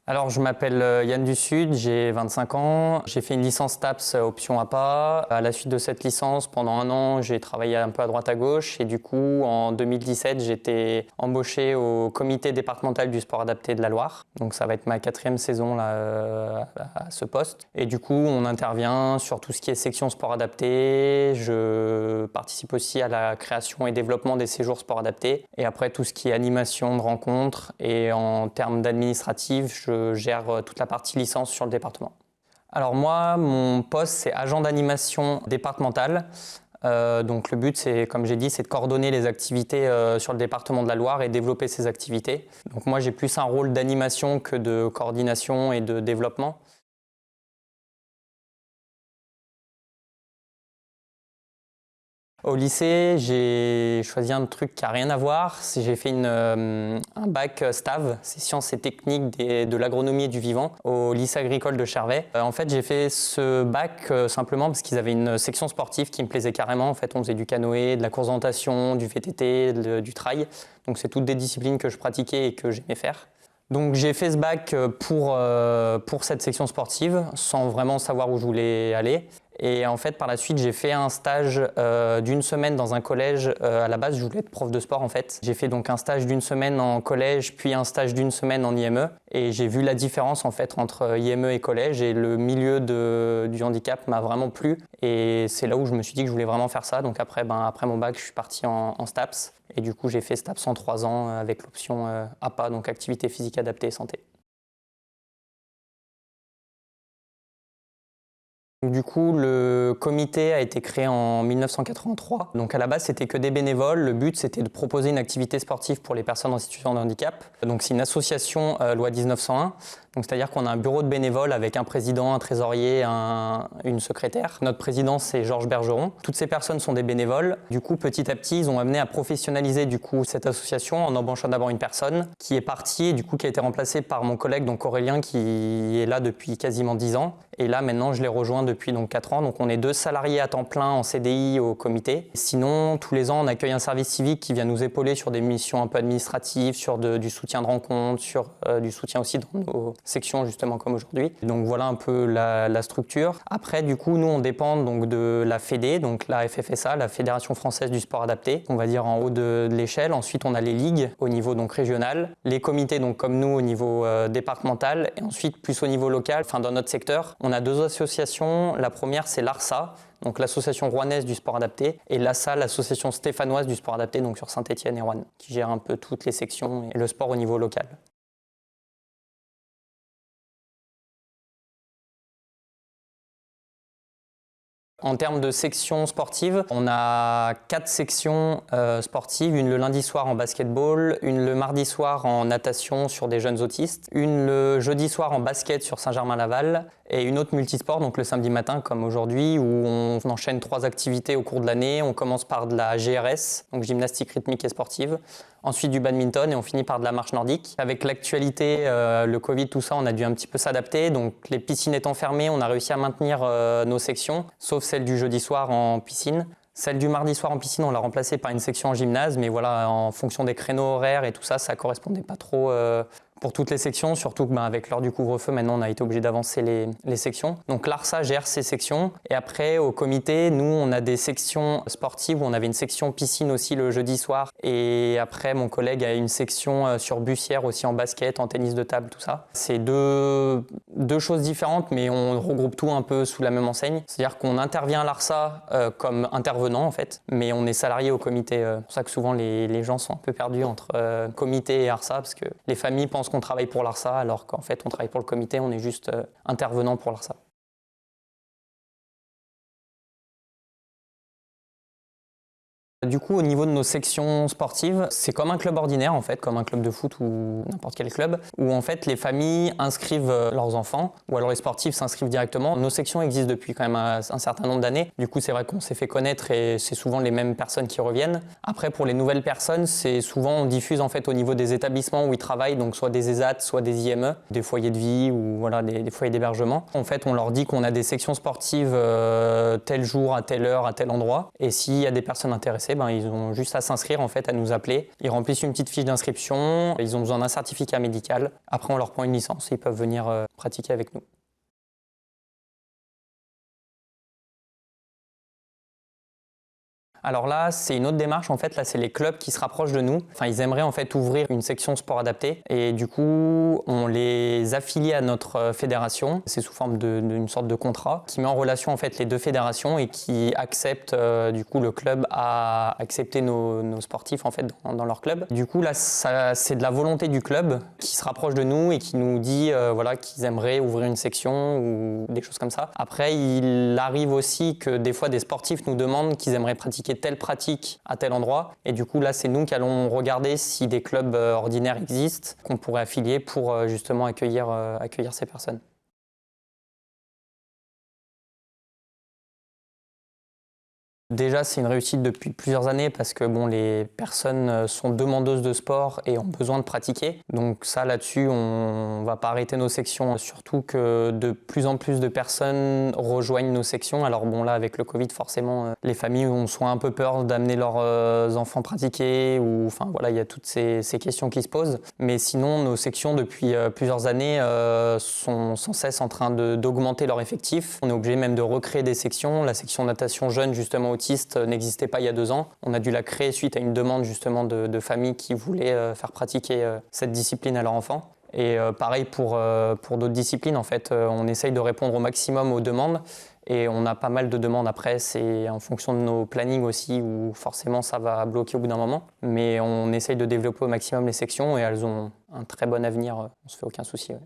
Alors, je m'appelle Yann Dussud, j'ai 25 ans. J'ai fait une licence TAPS option APA. À la suite de cette licence, pendant 1 an, j'ai travaillé un peu à droite à gauche. Et du coup, en 2017, j'ai été embauché au comité départemental du sport adapté de la Loire. Donc, ça va être ma 4e saison là, à ce poste. Et du coup, on intervient sur tout ce qui est section sport adapté. Je participe aussi à la création et développement des séjours sport adapté. Et après, tout ce qui est animation de rencontres. Et en termes d'administratif, je gère toute la partie licence sur le département. Alors moi, mon poste, c'est agent d'animation départementale. Donc le but, c'est, comme j'ai dit, c'est de coordonner les activités sur le département de la Loire et développer ces activités. Donc moi, j'ai plus un rôle d'animation que de coordination et de développement. Au lycée, j'ai choisi un truc qui n'a rien à voir. J'ai fait un bac STAV, c'est sciences et techniques de l'agronomie et du vivant, au lycée agricole de Chervais. En fait, j'ai fait ce bac simplement parce qu'ils avaient une section sportive qui me plaisait carrément. En fait, on faisait du canoë, de la course d'orientation, du VTT, du trail. Donc, c'est toutes des disciplines que je pratiquais et que j'aimais faire. Donc j'ai fait ce bac pour cette section sportive, sans vraiment savoir où je voulais aller. Et en fait, par la suite, j'ai fait un stage d'1 semaine dans un collège. À la base, je voulais être prof de sport en fait. J'ai fait donc un stage d'1 semaine en collège, puis un stage d'1 semaine en IME. Et j'ai vu la différence en fait entre IME et collège. Et le milieu du handicap m'a vraiment plu. Et c'est là où je me suis dit que je voulais vraiment faire ça. Donc après mon bac, je suis parti en STAPS. Et du coup, j'ai fait STAPS en 3 ans avec l'option APA, donc activité physique adaptée et santé. Du coup, le comité a été créé en 1983. Donc à la base, c'était que des bénévoles. Le but, c'était de proposer une activité sportive pour les personnes en situation de handicap. Donc c'est une association loi 1901. Donc c'est-à-dire qu'on a un bureau de bénévoles avec un président, un trésorier, une secrétaire. Notre président, c'est Georges Bergeron. Toutes ces personnes sont des bénévoles. Du coup, petit à petit, ils ont amené à professionnaliser du coup cette association en embauchant d'abord une personne qui est partie et du coup qui a été remplacée par mon collègue donc Aurélien qui est là depuis quasiment 10 ans. Et là, maintenant, je l'ai rejoint depuis donc 4 ans. Donc on est 2 salariés à temps plein en CDI au comité. Sinon, tous les ans, on accueille un service civique qui vient nous épauler sur des missions un peu administratives, sur du soutien de rencontres, sur du soutien aussi dans nos sections justement comme aujourd'hui. Donc voilà un peu la structure. Après, du coup, nous, on dépend donc de la FEDE, donc la FFSA, la Fédération Française du Sport Adapté, on va dire en haut de l'échelle. Ensuite, on a les ligues au niveau donc régional, les comités donc comme nous au niveau départemental et ensuite plus au niveau local. Enfin, dans notre secteur, on a 2 associations. La première, c'est l'ARSA, donc l'association rouennaise du sport adapté, et l'ASSA, l'association stéphanoise du sport adapté, donc sur Saint-Étienne et Roanne, qui gère un peu toutes les sections et le sport au niveau local. En termes de sections sportives, on a 4 sections sportives, une le lundi soir en basketball, une le mardi soir en natation sur des jeunes autistes, une le jeudi soir en basket sur Saint-Germain-Laval et une autre multisport, donc le samedi matin comme aujourd'hui, où on enchaîne 3 activités au cours de l'année. On commence par de la GRS, donc gymnastique rythmique et sportive, ensuite du badminton et on finit par de la marche nordique. Avec l'actualité, le Covid, tout ça, on a dû un petit peu s'adapter. Donc les piscines étant fermées, on a réussi à maintenir nos sections, sauf celle du jeudi soir en piscine. Celle du mardi soir en piscine, on l'a remplacée par une section en gymnase, mais voilà, en fonction des créneaux horaires et tout ça, ça correspondait pas trop pour toutes les sections, surtout qu'avec l'heure du couvre-feu, maintenant on a été obligé d'avancer les sections. Donc l'ARSA gère ces sections et après au comité, nous on a des sections sportives où on avait une section piscine aussi le jeudi soir et après mon collègue a une section sur Bussière aussi en basket, en tennis de table, tout ça. C'est deux choses différentes mais on regroupe tout un peu sous la même enseigne. C'est-à-dire qu'on intervient à l'ARSA comme intervenant en fait, mais on est salarié au comité. C'est pour ça que souvent les gens sont un peu perdus entre comité et ARSA parce que les familles pensent qu'on travaille pour l'ARSA alors qu'en fait on travaille pour le comité, on est juste intervenant pour l'ARSA. Du coup, au niveau de nos sections sportives, c'est comme un club ordinaire en fait, comme un club de foot ou n'importe quel club, où en fait les familles inscrivent leurs enfants, ou alors les sportifs s'inscrivent directement. Nos sections existent depuis quand même un certain nombre d'années. Du coup, c'est vrai qu'on s'est fait connaître et c'est souvent les mêmes personnes qui reviennent. Après, pour les nouvelles personnes, c'est souvent on diffuse en fait au niveau des établissements où ils travaillent, donc soit des ESAT, soit des IME, des foyers de vie ou voilà des foyers d'hébergement. En fait, on leur dit qu'on a des sections sportives tel jour, à telle heure, à tel endroit, et s'il y a des personnes intéressées, ils ont juste à s'inscrire en fait, à nous appeler. Ils remplissent une petite fiche d'inscription, ils ont besoin d'un certificat médical. Après, on leur prend une licence et ils peuvent venir pratiquer avec nous. Alors là, c'est une autre démarche en fait. Là, c'est les clubs qui se rapprochent de nous. Enfin, ils aimeraient en fait ouvrir une section sport adapté et du coup, on les affilie à notre fédération. C'est sous forme d'une sorte de contrat qui met en relation en fait les deux fédérations et qui accepte du coup le club à accepter nos sportifs en fait dans leur club. Du coup, là, c'est de la volonté du club qui se rapproche de nous et qui nous dit voilà qu'ils aimeraient ouvrir une section ou des choses comme ça. Après, il arrive aussi que des fois des sportifs nous demandent qu'ils aimeraient pratiquer telle pratique à tel endroit et du coup là c'est nous qui allons regarder si des clubs ordinaires existent qu'on pourrait affilier pour justement accueillir ces personnes. Déjà, c'est une réussite depuis plusieurs années parce que les personnes sont demandeuses de sport et ont besoin de pratiquer. Donc ça, là-dessus, on ne va pas arrêter nos sections. Surtout que de plus en plus de personnes rejoignent nos sections. Alors là, avec le Covid, forcément, les familles ont soit un peu peur d'amener leurs enfants pratiquer ou enfin voilà, il y a toutes ces questions qui se posent. Mais sinon, nos sections, depuis plusieurs années, sont sans cesse en train d'augmenter leur effectif. On est obligé même de recréer des sections. La section natation jeune, justement, n'existait pas il y a 2 ans. On a dû la créer suite à une demande justement de familles qui voulaient faire pratiquer cette discipline à leurs enfants. Et pareil pour d'autres disciplines, en fait, on essaye de répondre au maximum aux demandes et on a pas mal de demandes après, c'est en fonction de nos plannings aussi où forcément ça va bloquer au bout d'un moment. Mais on essaye de développer au maximum les sections et elles ont un très bon avenir, on se fait aucun souci. Ouais.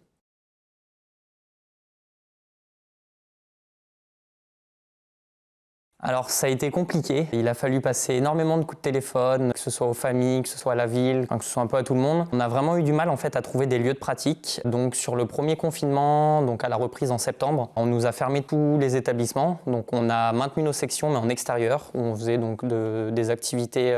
Alors ça a été compliqué, il a fallu passer énormément de coups de téléphone, que ce soit aux familles, que ce soit à la ville, que ce soit un peu à tout le monde. On a vraiment eu du mal en fait à trouver des lieux de pratique. Donc sur le premier confinement, donc à la reprise en septembre, on nous a fermé tous les établissements. Donc on a maintenu nos sections mais en extérieur, où on faisait donc des activités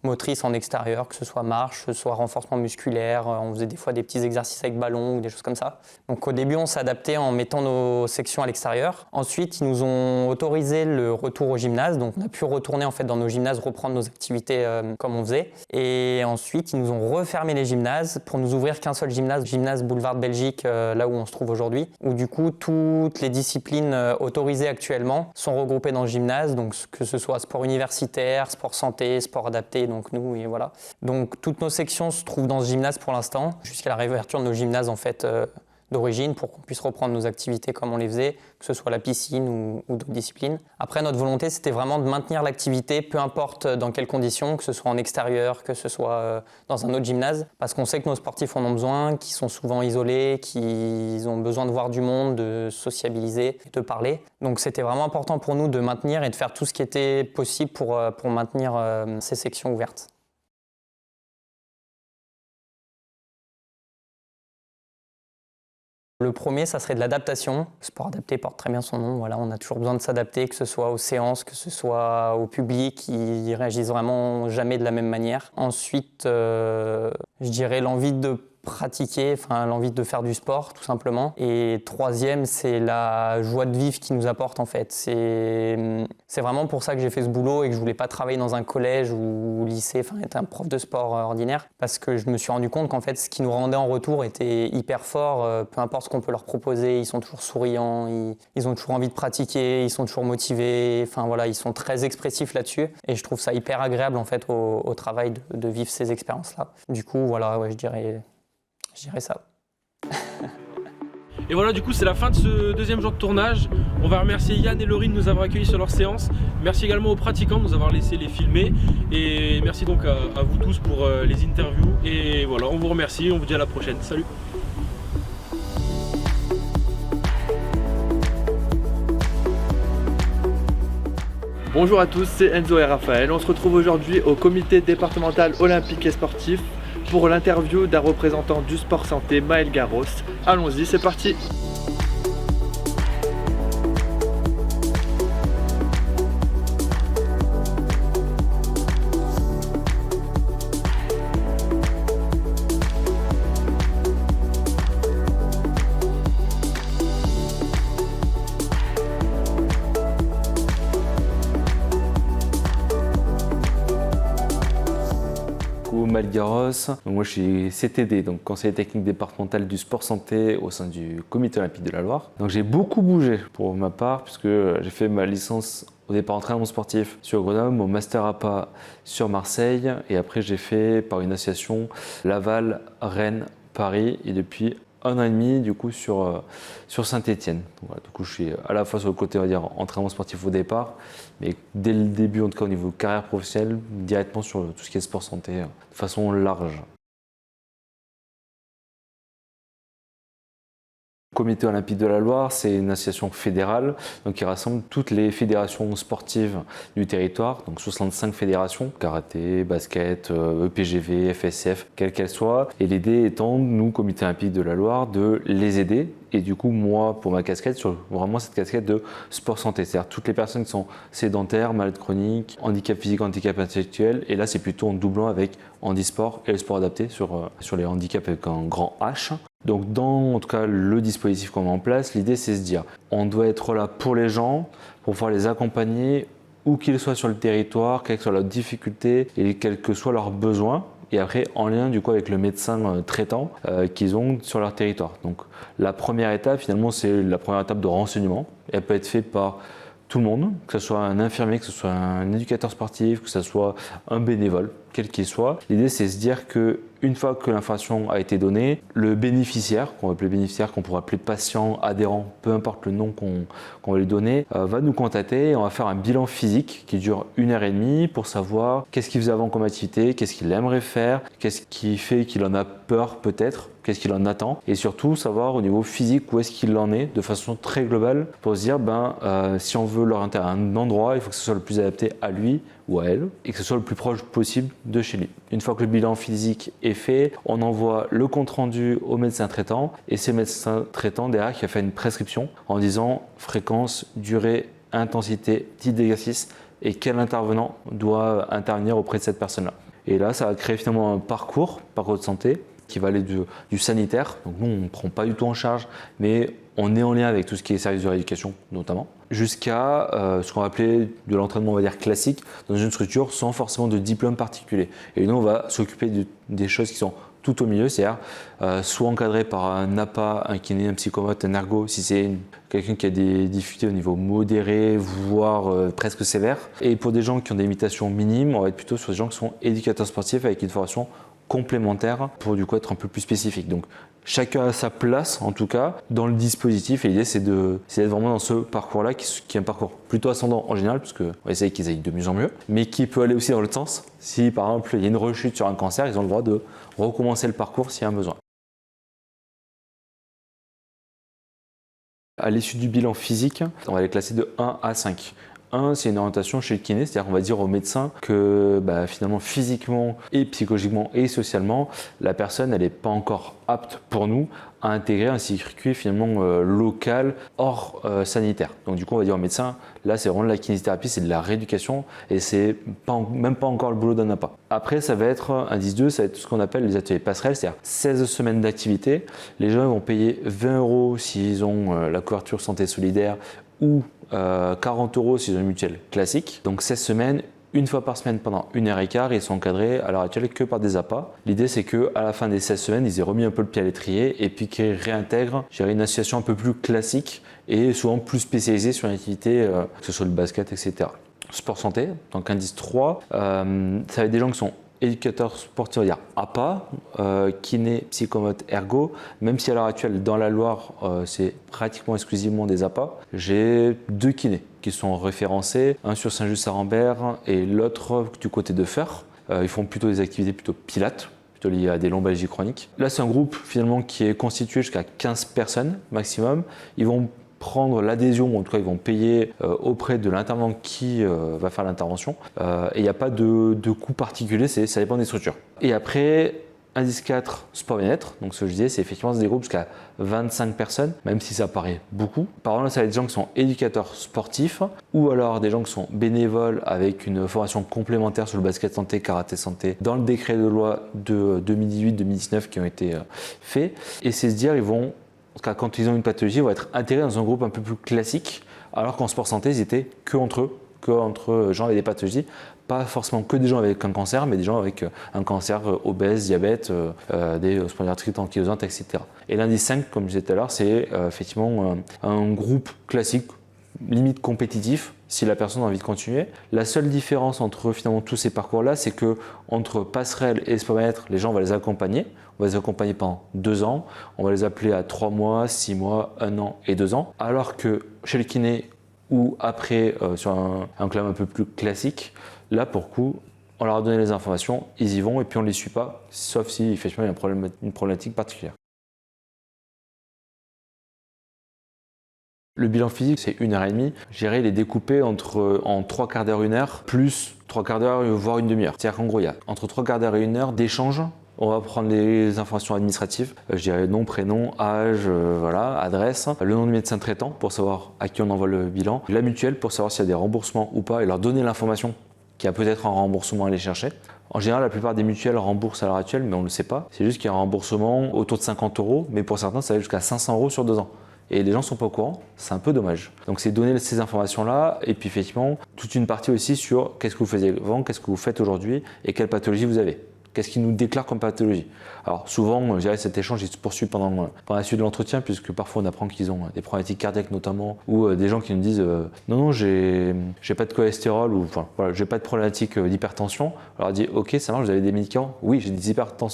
motrices en extérieur, que ce soit marche, que ce soit renforcement musculaire, on faisait des fois des petits exercices avec ballon ou des choses comme ça. Donc au début on s'est adapté en mettant nos sections à l'extérieur. Ensuite ils nous ont autorisé le retour au gymnase, donc on a pu retourner en fait dans nos gymnases, reprendre nos activités comme on faisait. Et ensuite, ils nous ont refermé les gymnases pour nous ouvrir qu'un seul gymnase Boulevard de Belgique, là où on se trouve aujourd'hui, où du coup toutes les disciplines autorisées actuellement sont regroupées dans le gymnase, donc que ce soit sport universitaire, sport santé, sport adapté, donc nous et voilà. Donc toutes nos sections se trouvent dans ce gymnase pour l'instant, jusqu'à la réouverture de nos gymnases en fait d'origine pour qu'on puisse reprendre nos activités comme on les faisait, que ce soit la piscine ou d'autres disciplines. Après, notre volonté, c'était vraiment de maintenir l'activité, peu importe dans quelles conditions, que ce soit en extérieur, que ce soit dans un autre gymnase, parce qu'on sait que nos sportifs en ont besoin, qu'ils sont souvent isolés, qu'ils ont besoin de voir du monde, de sociabiliser, de parler. Donc c'était vraiment important pour nous de maintenir et de faire tout ce qui était possible pour maintenir ces sections ouvertes. Le premier, ça serait de l'adaptation. Sport adapté porte très bien son nom. Voilà, on a toujours besoin de s'adapter, que ce soit aux séances, que ce soit au public. Ils réagissent vraiment jamais de la même manière. Ensuite, je dirais l'envie de pratiquer, l'envie de faire du sport tout simplement. Et troisième, c'est la joie de vivre qu'ils nous apportent en fait. C'est vraiment pour ça que j'ai fait ce boulot et que je voulais pas travailler dans un collège ou au lycée, être un prof de sport ordinaire, parce que je me suis rendu compte qu'en fait ce qu'ils nous rendaient en retour était hyper fort, peu importe ce qu'on peut leur proposer, ils sont toujours souriants, ils ont toujours envie de pratiquer, ils sont toujours motivés, ils sont très expressifs là-dessus et je trouve ça hyper agréable en fait au travail de vivre ces expériences-là. Du coup voilà, ouais, je dirais ça. Et voilà, du coup, c'est la fin de ce deuxième jour de tournage. On va remercier Yann et Laurie de nous avoir accueillis sur leur séance. Merci également aux pratiquants de nous avoir laissé les filmer. Et merci donc à vous tous pour les interviews. Et voilà, on vous remercie, on vous dit à la prochaine. Salut! Bonjour à tous, c'est Enzo et Raphaël. On se retrouve aujourd'hui au comité départemental olympique et sportif pour l'interview d'un représentant du sport santé, Maël Garros. Allons-y, c'est parti! Maël Garros, moi je suis CTD, donc conseiller technique départemental du sport santé au sein du comité olympique de la Loire. Donc j'ai beaucoup bougé pour ma part puisque j'ai fait ma licence au départ entraînement sportif sur Grenoble, mon master APA sur Marseille et après j'ai fait par une association Laval, Rennes, Paris et depuis 1 an et demi du coup sur Saint-Étienne. Voilà, du coup je suis à la fois sur le côté on va dire entraînement sportif au départ, mais dès le début en tout cas au niveau carrière professionnelle, directement sur tout ce qui est sport santé de façon large. Le comité olympique de la Loire, c'est une association fédérale donc qui rassemble toutes les fédérations sportives du territoire, donc 65 fédérations, karaté, basket, EPGV, FSF, quelles qu'elles soient. Et l'idée étant, nous, comité olympique de la Loire, de les aider. Et du coup, moi, pour ma casquette, sur vraiment cette casquette de sport santé, c'est-à-dire toutes les personnes qui sont sédentaires, malades chroniques, handicap physique, handicap intellectuel. Et là, c'est plutôt en doublant avec handisport et le sport adapté sur les handicaps avec un grand H. Donc dans en tout cas le dispositif qu'on met en place, l'idée c'est de se dire on doit être là pour les gens, pour pouvoir les accompagner où qu'ils soient sur le territoire, quelle que soit leur difficulté et quels que soient leurs besoins. Et après en lien du coup avec le médecin traitant qu'ils ont sur leur territoire. Donc la première étape finalement c'est la première étape de renseignement. Elle peut être faite par tout le monde, que ce soit un infirmier, que ce soit un éducateur sportif, que ce soit un bénévole, quel qu'il soit. L'idée c'est de se dire que une fois que l'information a été donnée, le bénéficiaire, qu'on va appeler bénéficiaire, qu'on pourra appeler patient, adhérent, peu importe le nom qu'on va lui donner, va nous contacter et on va faire un bilan physique qui dure 1h30 pour savoir qu'est-ce qu'il faisait avant comme activité, qu'est-ce qu'il aimerait faire, qu'est-ce qui fait qu'il en a peur peut-être, qu'est-ce qu'il en attend et surtout savoir au niveau physique où est-ce qu'il en est de façon très globale pour se dire si on veut l'orienter à un endroit, il faut que ce soit le plus adapté à lui ou à elle et que ce soit le plus proche possible de chez lui. Une fois que le bilan physique est fait, on envoie le compte rendu au médecin traitant et c'est le médecin traitant derrière qui a fait une prescription en disant fréquence, durée, intensité, type d'exercice et quel intervenant doit intervenir auprès de cette personne-là. Et là, ça va créer finalement un parcours de santé qui va aller du sanitaire. Donc nous, on ne prend pas du tout en charge, mais on est en lien avec tout ce qui est service de rééducation notamment, jusqu'à ce qu'on va appeler de l'entraînement on va dire classique dans une structure sans forcément de diplôme particulier. Et nous, on va s'occuper des choses qui sont tout au milieu, c'est-à-dire soit encadré par un APA, un kiné, un psychomote, un ergo, si c'est quelqu'un qui a des difficultés au niveau modéré, voire presque sévère. Et pour des gens qui ont des limitations minimes, on va être plutôt sur des gens qui sont éducateurs sportifs avec une formation complémentaires pour du coup être un peu plus spécifique. Donc chacun a sa place en tout cas dans le dispositif et l'idée c'est d'être vraiment dans ce parcours-là qui est un parcours plutôt ascendant en général parce qu'on va essayer qu'ils aillent de mieux en mieux, mais qui peut aller aussi dans l'autre sens. Si par exemple il y a une rechute sur un cancer, ils ont le droit de recommencer le parcours s'il y a un besoin. À l'issue du bilan physique, on va les classer de 1 à 5. 1, c'est une orientation chez le kiné, c'est-à-dire qu'on va dire au médecin que finalement physiquement et psychologiquement et socialement, la personne elle n'est pas encore apte pour nous à intégrer un circuit finalement local hors sanitaire. Donc du coup on va dire au médecin, là c'est vraiment de la kinésithérapie, c'est de la rééducation et c'est même pas encore le boulot d'un APA. Après ça va être indice 2, ça va être ce qu'on appelle les ateliers passerelles, c'est-à-dire 16 semaines d'activité. Les gens vont payer 20 € s'ils ont la couverture santé solidaire ou 40 € s'ils ont une mutuelle classique. Donc 16 semaines, une fois par semaine pendant 1h15, ils sont encadrés à l'heure actuelle que par des APA. L'idée c'est qu'à la fin des 16 semaines, ils aient remis un peu le pied à l'étrier et puis qu'ils réintègrent une association un peu plus classique et souvent plus spécialisée sur une activité, que ce soit le basket, etc. Sport santé, donc indice 3, ça va être des gens qui sont éducateurs sportifs, on va dire APA, kiné, psychomote, ergo, même si à l'heure actuelle dans la Loire c'est pratiquement exclusivement des APA, j'ai 2 kinés qui sont référencés, un sur Saint-Just-à-Rambert et l'autre du côté de Feur. Ils font plutôt des activités plutôt pilates, plutôt liées à des lombalgies chroniques. Là c'est un groupe finalement qui est constitué jusqu'à 15 personnes maximum. Ils vont prendre l'adhésion, en tout cas ils vont payer auprès de l'intervenant qui va faire l'intervention et il n'y a pas de coût particulier, ça dépend des structures. Et après, indice 4, sport bien-être, donc ce que je disais c'est effectivement des groupes jusqu'à 25 personnes, même si ça paraît beaucoup. Par exemple, ça va être des gens qui sont éducateurs sportifs ou alors des gens qui sont bénévoles avec une formation complémentaire sur le basket santé, karaté santé, dans le décret de loi de 2018-2019 qui ont été faits. Et c'est se dire, ils vont quand ils ont une pathologie, ils vont être intégrés dans un groupe un peu plus classique, alors qu'en sport santé, ils étaient que entre gens avec des pathologies, pas forcément que des gens avec un cancer, mais des gens avec un cancer obèse, diabète, des spondylarthrites ankylosante, etc. Et l'indice 5, comme je disais tout à l'heure, c'est effectivement un groupe classique, limite compétitif, si la personne a envie de continuer. La seule différence entre finalement tous ces parcours-là, c'est que entre passerelle et sport bien-être, les gens, on va les accompagner. On va les accompagner pendant 2 ans. On va les appeler à 3 mois, 6 mois, 1 an et 2 ans. Alors que chez le kiné ou après sur un club un peu plus classique, là pour le coup, on leur a donné les informations, ils y vont et puis on ne les suit pas, sauf si effectivement il y a une problématique particulière. Le bilan physique, c'est 1h30. Je dirais, il est découpé en 3 quarts d'heure, 1 heure, plus 3 quarts d'heure, voire une demi-heure. C'est-à-dire qu'en gros, il y a entre 3 quarts d'heure et 1 heure d'échange. On va prendre les informations administratives, je dirais nom, prénom, âge, adresse, le nom du médecin traitant pour savoir à qui on envoie le bilan, la mutuelle pour savoir s'il y a des remboursements ou pas et leur donner l'information qu'il y a peut-être un remboursement à aller chercher. En général, la plupart des mutuelles remboursent à l'heure actuelle, mais on ne le sait pas. C'est juste qu'il y a un remboursement autour de 50 €, mais pour certains, ça va jusqu'à 500 € sur 2 ans. Et les gens ne sont pas au courant, c'est un peu dommage. Donc c'est donner ces informations-là et puis effectivement toute une partie aussi sur qu'est-ce que vous faisiez avant, qu'est-ce que vous faites aujourd'hui et quelle pathologie vous avez. Qu'est-ce qu'ils nous déclarent comme pathologie? Alors souvent, je dirais cet échange il se poursuit pendant la suite de l'entretien puisque parfois on apprend qu'ils ont des problématiques cardiaques notamment ou des gens qui nous disent non, j'ai pas de cholestérol ou j'ai pas de problématique d'hypertension. Alors on dit ok, ça marche, vous avez des médicaments? Oui,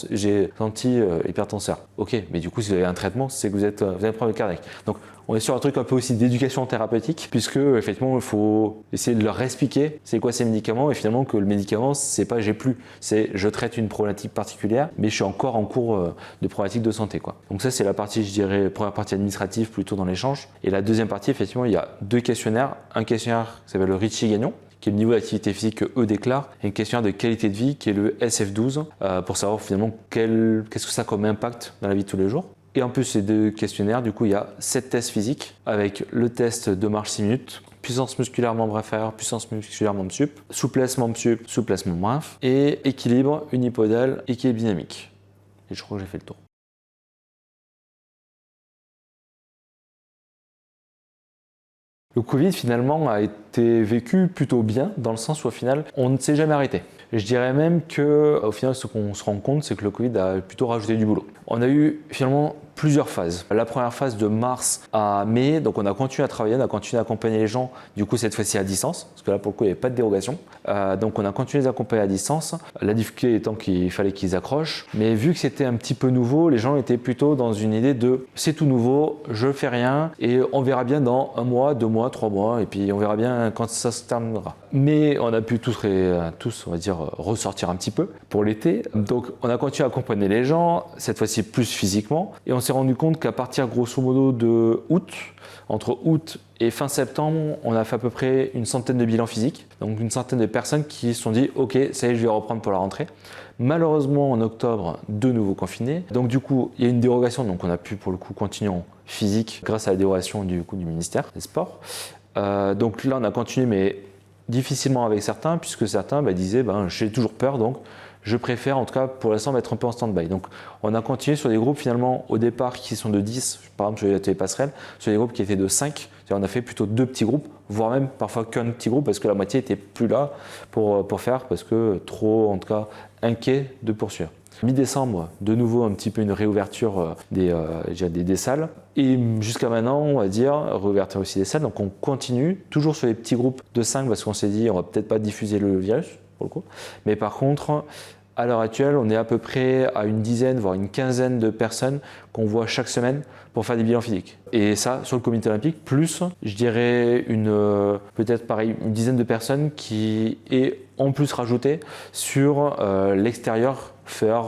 j'ai anti-hypertenseur. Ok, mais du coup si vous avez un traitement, c'est que vous avez un problème cardiaque. Donc on est sur un truc un peu aussi d'éducation thérapeutique puisque effectivement il faut essayer de leur expliquer c'est quoi ces médicaments et finalement que le médicament c'est pas j'ai plus, c'est je traite une problématique particulière mais je suis encore en cours de problématique de santé quoi. Donc ça c'est la partie je dirais première partie administrative plutôt dans l'échange et la deuxième partie effectivement il y a 2 questionnaires, un questionnaire qui s'appelle le Ritchie-Gagnon qui est le niveau d'activité physique qu'eux déclarent, et un questionnaire de qualité de vie qui est le SF12 pour savoir finalement qu'est-ce que ça a comme impact dans la vie de tous les jours. Et en plus ces 2 questionnaires, du coup il y a 7 tests physiques avec le test de marche 6 minutes, puissance musculaire membre inférieur, puissance musculaire membre sup, souplesse membre sup, souplesse membre inf et équilibre unipodal, équilibre dynamique. Et je crois que j'ai fait le tour. Le Covid finalement a été vécu plutôt bien dans le sens où au final on ne s'est jamais arrêté. Je dirais même que au final ce qu'on se rend compte c'est que le Covid a plutôt rajouté du boulot. On a eu finalement plusieurs phases. La première phase de mars à mai, donc on a continué à travailler, on a continué à accompagner les gens, du coup cette fois-ci à distance, parce que là pour le coup il n'y avait pas de dérogation. Donc on a continué à les accompagner à distance, la difficulté étant qu'il fallait qu'ils accrochent, mais vu que c'était un petit peu nouveau, les gens étaient plutôt dans une idée de c'est tout nouveau, je fais rien et on verra bien dans 1 mois, 2 mois, 3 mois et puis on verra bien quand ça se terminera. Mais on a pu tous on va dire, ressortir un petit peu pour l'été, donc on a continué à accompagner les gens, cette fois-ci plus physiquement, et on s'est rendu compte qu'à partir grosso modo de août, entre août et fin septembre, on a fait à peu près une centaine de bilans physiques, donc une centaine de personnes qui se sont dit ok, ça y est, je vais reprendre pour la rentrée. Malheureusement en octobre, de nouveau confinés, donc du coup il y a une dérogation, donc on a pu pour le coup continuer en physique grâce à la dérogation du ministère des Sports. Donc là on a continué mais difficilement avec certains, puisque certains disaient j'ai toujours peur, donc je préfère en tout cas pour l'instant mettre un peu en stand-by. Donc on a continué sur des groupes finalement au départ qui sont de 10, par exemple sur les ateliers passerelles, sur des groupes qui étaient de 5, on a fait plutôt 2 petits groupes, voire même parfois qu'un petit groupe parce que la moitié n'était plus là pour faire, parce que trop en tout cas inquiet de poursuivre. Mi-décembre, de nouveau un petit peu une réouverture des salles. Et jusqu'à maintenant, on va dire, réouverture aussi des salles. Donc on continue, toujours sur les petits groupes de 5 parce qu'on s'est dit on va peut-être pas diffuser le virus pour le coup. Mais par contre, à l'heure actuelle, on est à peu près à une dizaine, voire une quinzaine de personnes qu'on voit chaque semaine pour faire des bilans physiques. Et ça, sur le comité olympique, plus, je dirais, peut-être pareil, une dizaine de personnes qui est en plus rajoutée sur l'extérieur, faire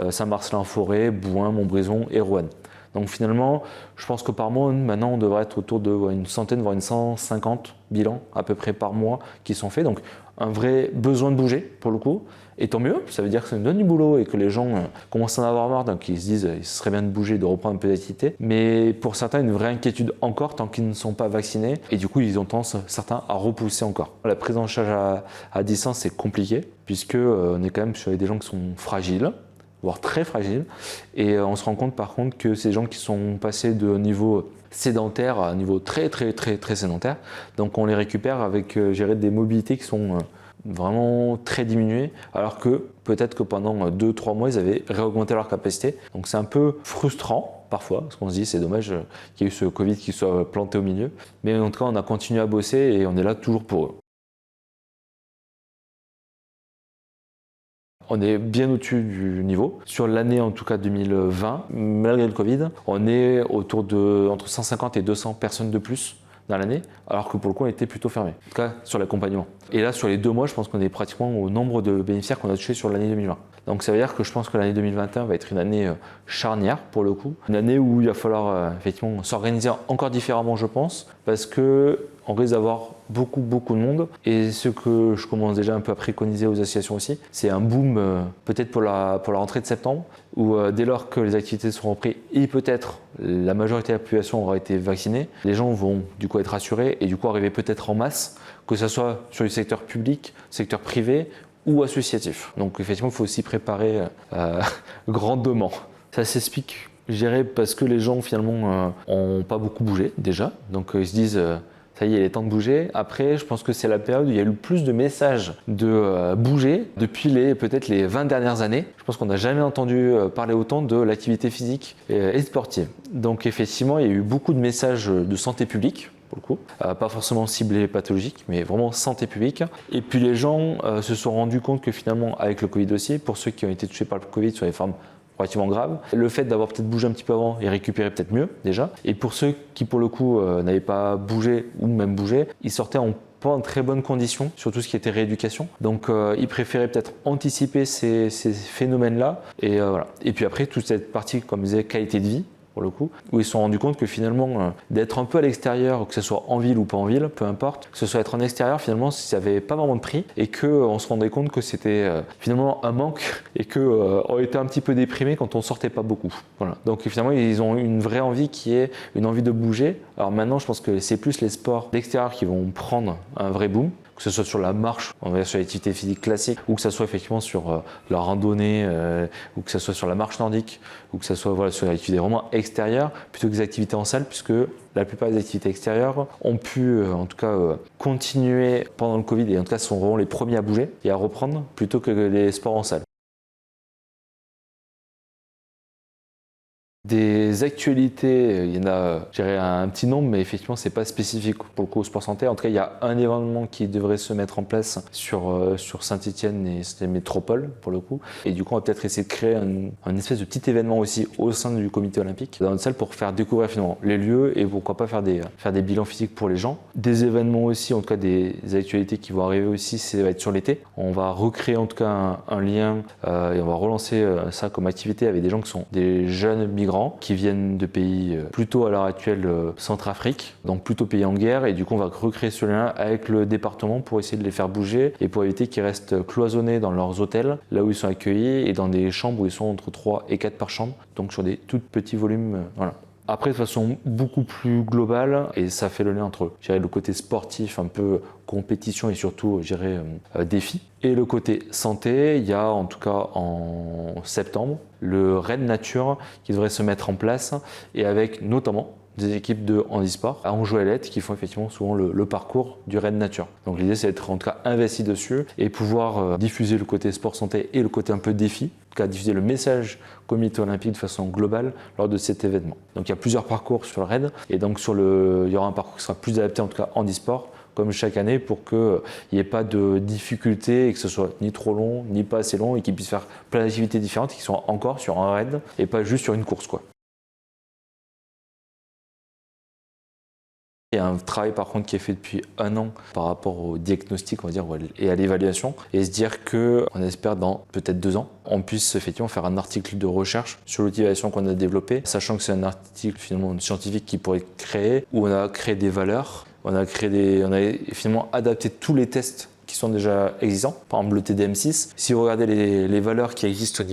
Saint-Marcelin-Forêt, Bouin, Montbrison et Roanne. Donc finalement, je pense que par mois, maintenant, on devrait être autour de une centaine, voire une 150 bilans à peu près par mois qui sont faits. Donc un vrai besoin de bouger pour le coup. Et tant mieux, ça veut dire que ça nous donne du boulot et que les gens commencent à en avoir marre, donc ils se disent qu'il serait bien de bouger, de reprendre un peu d'activité. Mais pour certains, une vraie inquiétude encore tant qu'ils ne sont pas vaccinés. Et du coup, ils ont tendance, certains, à repousser encore. La prise en charge à distance, c'est compliqué, puisque on est quand même sur des gens qui sont fragiles, voire très fragiles. Et on se rend compte par contre que ces gens qui sont passés de niveau sédentaire à un niveau très sédentaire, donc on les récupère avec des mobilités qui sont vraiment très diminuées, alors que peut-être que pendant 2-3 mois, ils avaient réaugmenté leur capacité. Donc c'est un peu frustrant parfois, parce qu'on se dit c'est dommage qu'il y ait eu ce Covid qui soit planté au milieu. Mais en tout cas, on a continué à bosser et on est là toujours pour eux. On est bien au-dessus du niveau. Sur l'année en tout cas 2020, malgré le Covid, on est autour de entre 150 et 200 personnes de plus dans l'année, alors que pour le coup on était plutôt fermé, en tout cas sur l'accompagnement. Et là sur les 2 mois, je pense qu'on est pratiquement au nombre de bénéficiaires qu'on a touché sur l'année 2020. Donc ça veut dire que je pense que l'année 2021 va être une année charnière pour le coup, une année où il va falloir effectivement s'organiser encore différemment je pense, parce que on risque d'avoir beaucoup de monde, et ce que je commence déjà un peu à préconiser aux associations aussi, c'est un boom peut-être pour la rentrée de septembre, où dès lors que les activités seront reprises et peut-être la majorité de la population aura été vaccinée, les gens vont du coup être rassurés et du coup arriver peut-être en masse, que ce soit sur le secteur public, secteur privé ou associatif. Donc effectivement, il faut aussi préparer grandement. Ça s'explique, je dirais, parce que les gens finalement n'ont pas beaucoup bougé déjà, donc ils se disent ça y est, il est temps de bouger. Après, je pense que c'est la période où il y a eu le plus de messages de bouger depuis peut-être les 20 dernières années. Je pense qu'on n'a jamais entendu parler autant de l'activité physique et sportive. Donc effectivement, il y a eu beaucoup de messages de santé publique, pour le coup. Pas forcément ciblés pathologiques, mais vraiment santé publique. Et puis les gens se sont rendus compte que finalement, avec le Covid aussi, pour ceux qui ont été touchés par le Covid sur les formes relativement grave, le fait d'avoir peut-être bougé un petit peu avant et récupéré peut-être mieux déjà, et pour ceux qui pour le coup n'avaient pas bougé ou même bougé, ils sortaient pas en très bonnes conditions sur tout ce qui était rééducation, donc ils préféraient peut-être anticiper ces phénomènes-là, et voilà. Et puis après toute cette partie, comme je disais, qualité de vie, pour le coup, où ils se sont rendus compte que finalement d'être un peu à l'extérieur, que ce soit en ville ou pas en ville, peu importe, que ce soit être en extérieur, finalement ça n'avait pas vraiment de prix, et qu'on se rendait compte que c'était finalement un manque, et qu'on était un petit peu déprimé quand on sortait pas beaucoup. Voilà. Donc finalement ils ont une vraie envie qui est une envie de bouger. Alors maintenant je pense que c'est plus les sports d'extérieur qui vont prendre un vrai boom, que ce soit sur la marche, on va dire sur l'activité physique classique, ou que ce soit effectivement sur la randonnée, ou que ce soit sur la marche nordique, ou que ce soit sur l'activité vraiment extérieure, plutôt que des activités en salle, puisque la plupart des activités extérieures ont pu en tout cas continuer pendant le Covid, et en tout cas sont vraiment les premiers à bouger et à reprendre, plutôt que les sports en salle. Des actualités, il y en a, je dirais, un petit nombre, mais effectivement, c'est pas spécifique pour le coup au sport santé. En tout cas, il y a un événement qui devrait se mettre en place sur Saint-Étienne et c'était métropole pour le coup. Et du coup, on va peut-être essayer de créer un espèce de petit événement aussi au sein du comité olympique dans notre salle pour faire découvrir finalement les lieux et pourquoi pas faire des bilans physiques pour les gens. Des événements aussi, en tout cas des actualités qui vont arriver aussi, ça va être sur l'été. On va recréer en tout cas un lien et on va relancer ça comme activité avec des gens qui sont des jeunes migrants qui viennent de pays plutôt à l'heure actuelle Centrafrique, donc plutôt pays en guerre, et du coup on va recréer ce lien avec le département pour essayer de les faire bouger et pour éviter qu'ils restent cloisonnés dans leurs hôtels, là où ils sont accueillis, et dans des chambres où ils sont entre 3 et 4 par chambre, donc sur des tout petits volumes. Voilà. Après, de façon beaucoup plus globale, et ça fait le lien entre le côté sportif, un peu compétition et surtout défi, et le côté santé, il y a en tout cas en septembre le Raid Nature qui devrait se mettre en place, et avec notamment des équipes de handisport à Anjouelette qui font effectivement souvent le parcours du Raid Nature. Donc l'idée c'est d'être en tout cas investi dessus et pouvoir diffuser le côté sport santé et le côté un peu défi, en tout cas diffuser le message comité olympique de façon globale lors de cet événement. Donc il y a plusieurs parcours sur le Raid, et donc il y aura un parcours qui sera plus adapté en tout cas handisport comme chaque année pour qu'il n'y ait pas de difficultés et que ce soit ni trop long ni pas assez long et qu'ils puissent faire plein d'activités différentes qui sont encore sur un raid et pas juste sur une course quoi. Il y a un travail par contre qui est fait depuis 1 an par rapport au diagnostic on va dire, et à l'évaluation, et se dire qu'on espère dans peut-être 2 ans, on puisse effectivement faire un article de recherche sur l'utilisation qu'on a développée, sachant que c'est un article finalement scientifique qui pourrait être créé, où on a créé des valeurs, on a finalement adapté tous les tests qui sont déjà existants, par exemple le TDM6. Si vous regardez les valeurs qui existent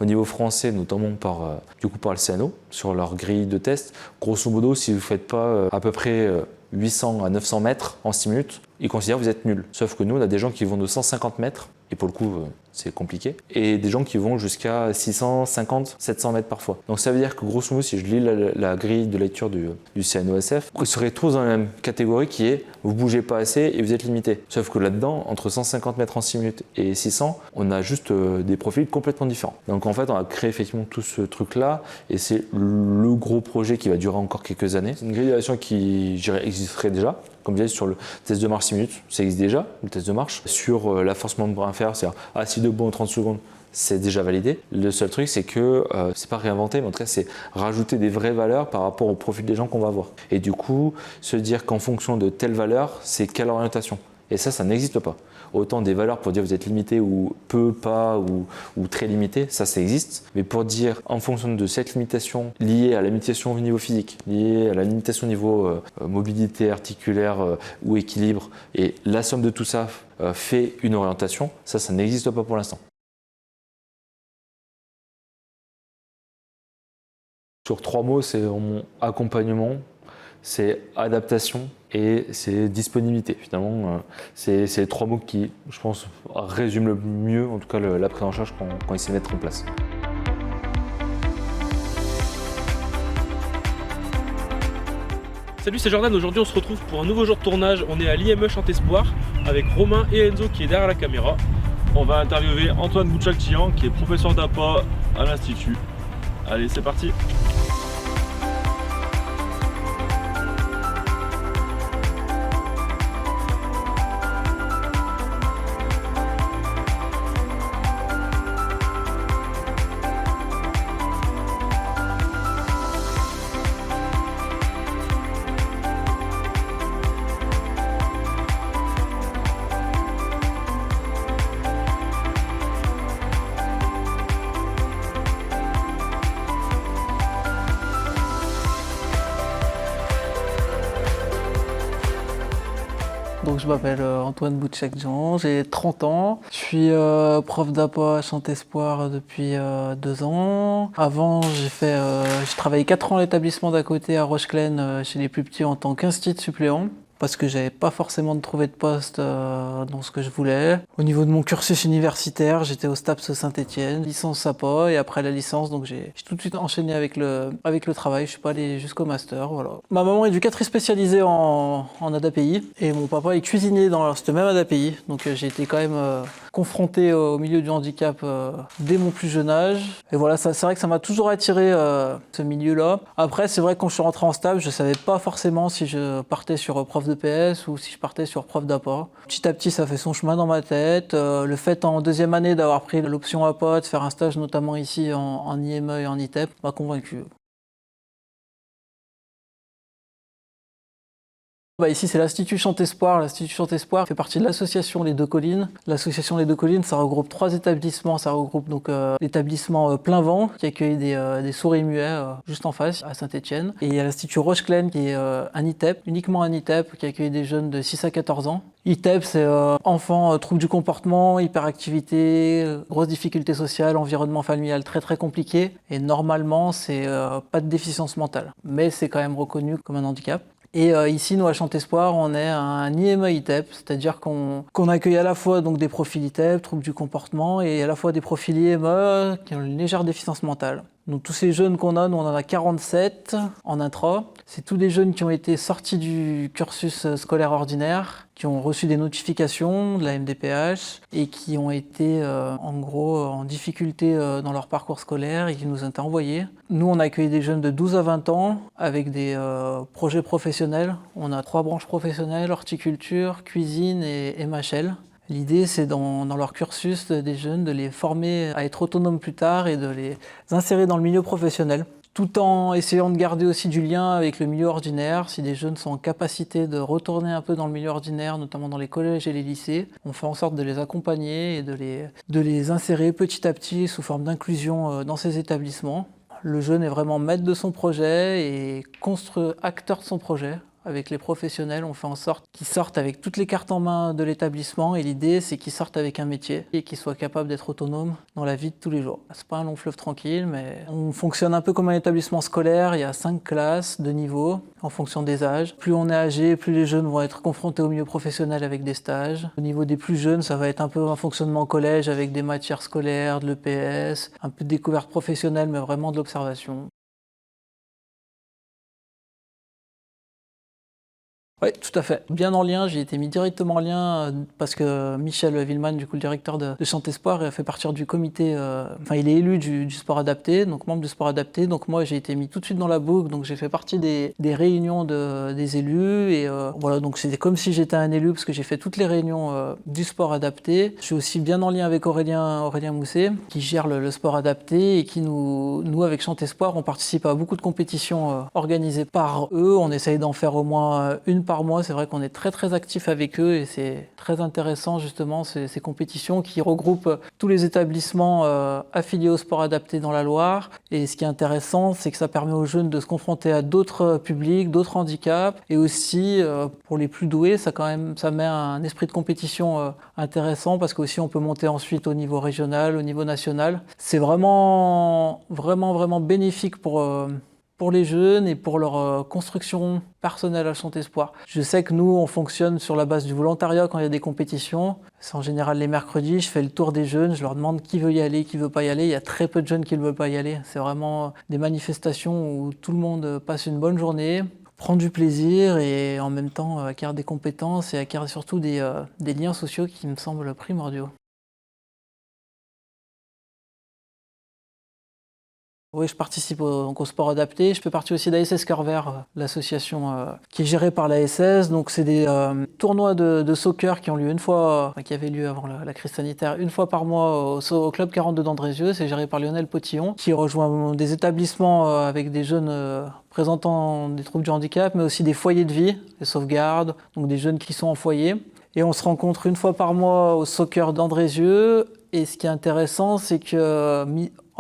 au niveau français, notamment par le CNO, sur leur grille de test, grosso modo, si vous ne faites pas à peu près 800 à 900 mètres en 6 minutes, ils considèrent que vous êtes nul. Sauf que nous, on a des gens qui vont de 150 mètres, et pour le coup, c'est compliqué, et des gens qui vont jusqu'à 650, 700 mètres parfois. Donc ça veut dire que grosso modo, si je lis la grille de lecture du CNOSF, vous serez tous dans la même catégorie qui est vous bougez pas assez et vous êtes limité. Sauf que là-dedans, entre 150 mètres en 6 minutes et 600, on a juste des profils complètement différents. Donc en fait, on a créé effectivement tout ce truc-là, et c'est le gros projet qui va durer encore quelques années. C'est une grille d'évaluation qui, je dirais, existerait déjà. Comme je disais, sur le test de marche 6 minutes, ça existe déjà, le test de marche. Sur la force membre inférieur, c'est-à-dire assis debout en 30 secondes, c'est déjà validé. Le seul truc, c'est que c'est pas réinventer, mais en tout cas, c'est rajouter des vraies valeurs par rapport au profil des gens qu'on va voir. Et du coup, se dire qu'en fonction de telle valeur, c'est quelle orientation. Et ça n'existe pas. Autant des valeurs pour dire vous êtes limité ou peu, pas ou très limité, ça existe. Mais pour dire en fonction de cette limitation liée à la limitation au niveau physique, liée à la limitation au niveau mobilité articulaire ou équilibre, et la somme de tout ça fait une orientation, ça n'existe pas pour l'instant. Sur 3 mots, c'est mon accompagnement, c'est adaptation et c'est disponibilité. Finalement, c'est les 3 mots qui, je pense, résument le mieux, en tout cas, la prise en charge qu'on essaie de mettre en place. Salut, c'est Jordan. Aujourd'hui, on se retrouve pour un nouveau jour de tournage. On est à l'IME Chant-Espoir avec Romain et Enzo qui est derrière la caméra. On va interviewer Antoine Bouchak-Tian qui est professeur d'APA à l'Institut. Allez, c'est parti. Donc je m'appelle Antoine Bouchak-Tian, j'ai 30 ans. Je suis prof d'APA à Chant-Espoir depuis 2 ans. Avant, j'ai travaillé 4 ans à l'établissement d'à côté à Rocheclaine chez les plus petits en tant qu'institut suppléant, parce que j'avais pas forcément trouvé de poste dans ce que je voulais. Au niveau de mon cursus universitaire, j'étais au STAPS Saint-Étienne, licence APA, et après la licence, donc j'ai tout de suite enchaîné avec le travail. Je suis pas allé jusqu'au master, voilà. Ma maman est éducatrice spécialisée en ADAPI, et mon papa est cuisinier dans cette même ADAPI, donc j'ai été quand même confronté au milieu du handicap dès mon plus jeune âge. Et voilà, c'est vrai que ça m'a toujours attiré ce milieu-là. Après, c'est vrai que quand je suis rentré en stage, je ne savais pas forcément si je partais sur prof de PS ou si je partais sur prof d'apport. Petit à petit, ça fait son chemin dans ma tête. Le fait en deuxième année d'avoir pris l'option APA, de faire un stage notamment ici en IME et en ITEP, m'a convaincu. Ici, c'est l'Institut Chantespoir. L'Institut Chantespoir fait partie de l'association Les Deux Collines. L'association Les Deux Collines, ça regroupe 3 établissements. Ça regroupe donc l'établissement Plein Vent, qui accueille des sourds et muets juste en face, à Saint-Étienne. Et il y a l'Institut Rocheclaine, qui est un ITEP, uniquement un ITEP, qui accueille des jeunes de 6 à 14 ans. ITEP, c'est enfants, troubles du comportement, hyperactivité, grosses difficultés sociales, environnement familial très très compliqué. Et normalement, c'est pas de déficience mentale. Mais c'est quand même reconnu comme un handicap. Et ici, nous, à Chantespoir, on est un IME ITEP, c'est-à-dire qu'on accueille à la fois donc, des profils ITEP, troubles du comportement, et à la fois des profils IME qui ont une légère déficience mentale. Donc tous ces jeunes qu'on a, nous on en a 47 en intra. C'est tous des jeunes qui ont été sortis du cursus scolaire ordinaire, qui ont reçu des notifications de la MDPH et qui ont été en gros en difficulté dans leur parcours scolaire et qui nous ont été envoyés. Nous on a accueilli des jeunes de 12 à 20 ans avec des projets professionnels. On a 3 branches professionnelles, horticulture, cuisine et MHL. L'idée, c'est dans leur cursus des jeunes de les former à être autonomes plus tard et de les insérer dans le milieu professionnel, tout en essayant de garder aussi du lien avec le milieu ordinaire. Si des jeunes sont en capacité de retourner un peu dans le milieu ordinaire, notamment dans les collèges et les lycées, on fait en sorte de les accompagner et de les insérer petit à petit sous forme d'inclusion dans ces établissements. Le jeune est vraiment maître de son projet et acteur de son projet. Avec les professionnels, on fait en sorte qu'ils sortent avec toutes les cartes en main de l'établissement et l'idée c'est qu'ils sortent avec un métier et qu'ils soient capables d'être autonomes dans la vie de tous les jours. C'est pas un long fleuve tranquille, mais on fonctionne un peu comme un établissement scolaire. Il y a 5 classes de niveaux en fonction des âges. Plus on est âgé, plus les jeunes vont être confrontés au milieu professionnel avec des stages. Au niveau des plus jeunes, ça va être un peu un fonctionnement collège avec des matières scolaires, de l'EPS, un peu de découverte professionnelle mais vraiment de l'observation. Oui, tout à fait. Bien en lien, j'ai été mis directement en lien parce que Michel Villeman, du coup le directeur de Chantespoir, a fait partie du comité, il est élu du sport adapté, donc membre du sport adapté. Donc moi j'ai été mis tout de suite dans la boucle, donc j'ai fait partie des réunions des élus et voilà, donc c'était comme si j'étais un élu parce que j'ai fait toutes les réunions du sport adapté. Je suis aussi bien en lien avec Aurélien Mousset qui gère le sport adapté et qui nous avec Chantespoir, on participe à beaucoup de compétitions organisées par eux. On essaye d'en faire au moins une par mois. C'est vrai qu'on est très très actif avec eux et c'est très intéressant justement ces compétitions qui regroupent tous les établissements affiliés au sport adapté dans la Loire. Et ce qui est intéressant, c'est que ça permet aux jeunes de se confronter à d'autres publics, d'autres handicaps et aussi pour les plus doués, ça met un esprit de compétition intéressant parce qu'aussi on peut monter ensuite au niveau régional, au niveau national. C'est vraiment bénéfique pour les jeunes et pour leur construction personnelle à Chantespoir. Je sais que nous, on fonctionne sur la base du volontariat quand il y a des compétitions. C'est en général les mercredis, je fais le tour des jeunes, je leur demande qui veut y aller, qui veut pas y aller. Il y a très peu de jeunes qui ne veulent pas y aller. C'est vraiment des manifestations où tout le monde passe une bonne journée, prend du plaisir et en même temps acquiert des compétences et acquiert surtout des liens sociaux qui me semblent primordiaux. Oui, je participe au sport adapté. Je fais partie aussi d'ASS Cœur Vert, l'association qui est gérée par l'ASS. Donc, c'est des tournois de soccer qui ont lieu qui avaient lieu avant la crise sanitaire, une fois par mois au Club 42 d'Andrézieux. C'est géré par Lionel Potillon, qui rejoint des établissements avec des jeunes présentant des troubles du handicap, mais aussi des foyers de vie, des sauvegardes, donc des jeunes qui sont en foyer. Et on se rencontre une fois par mois au soccer d'Andrézieux. Et ce qui est intéressant, c'est que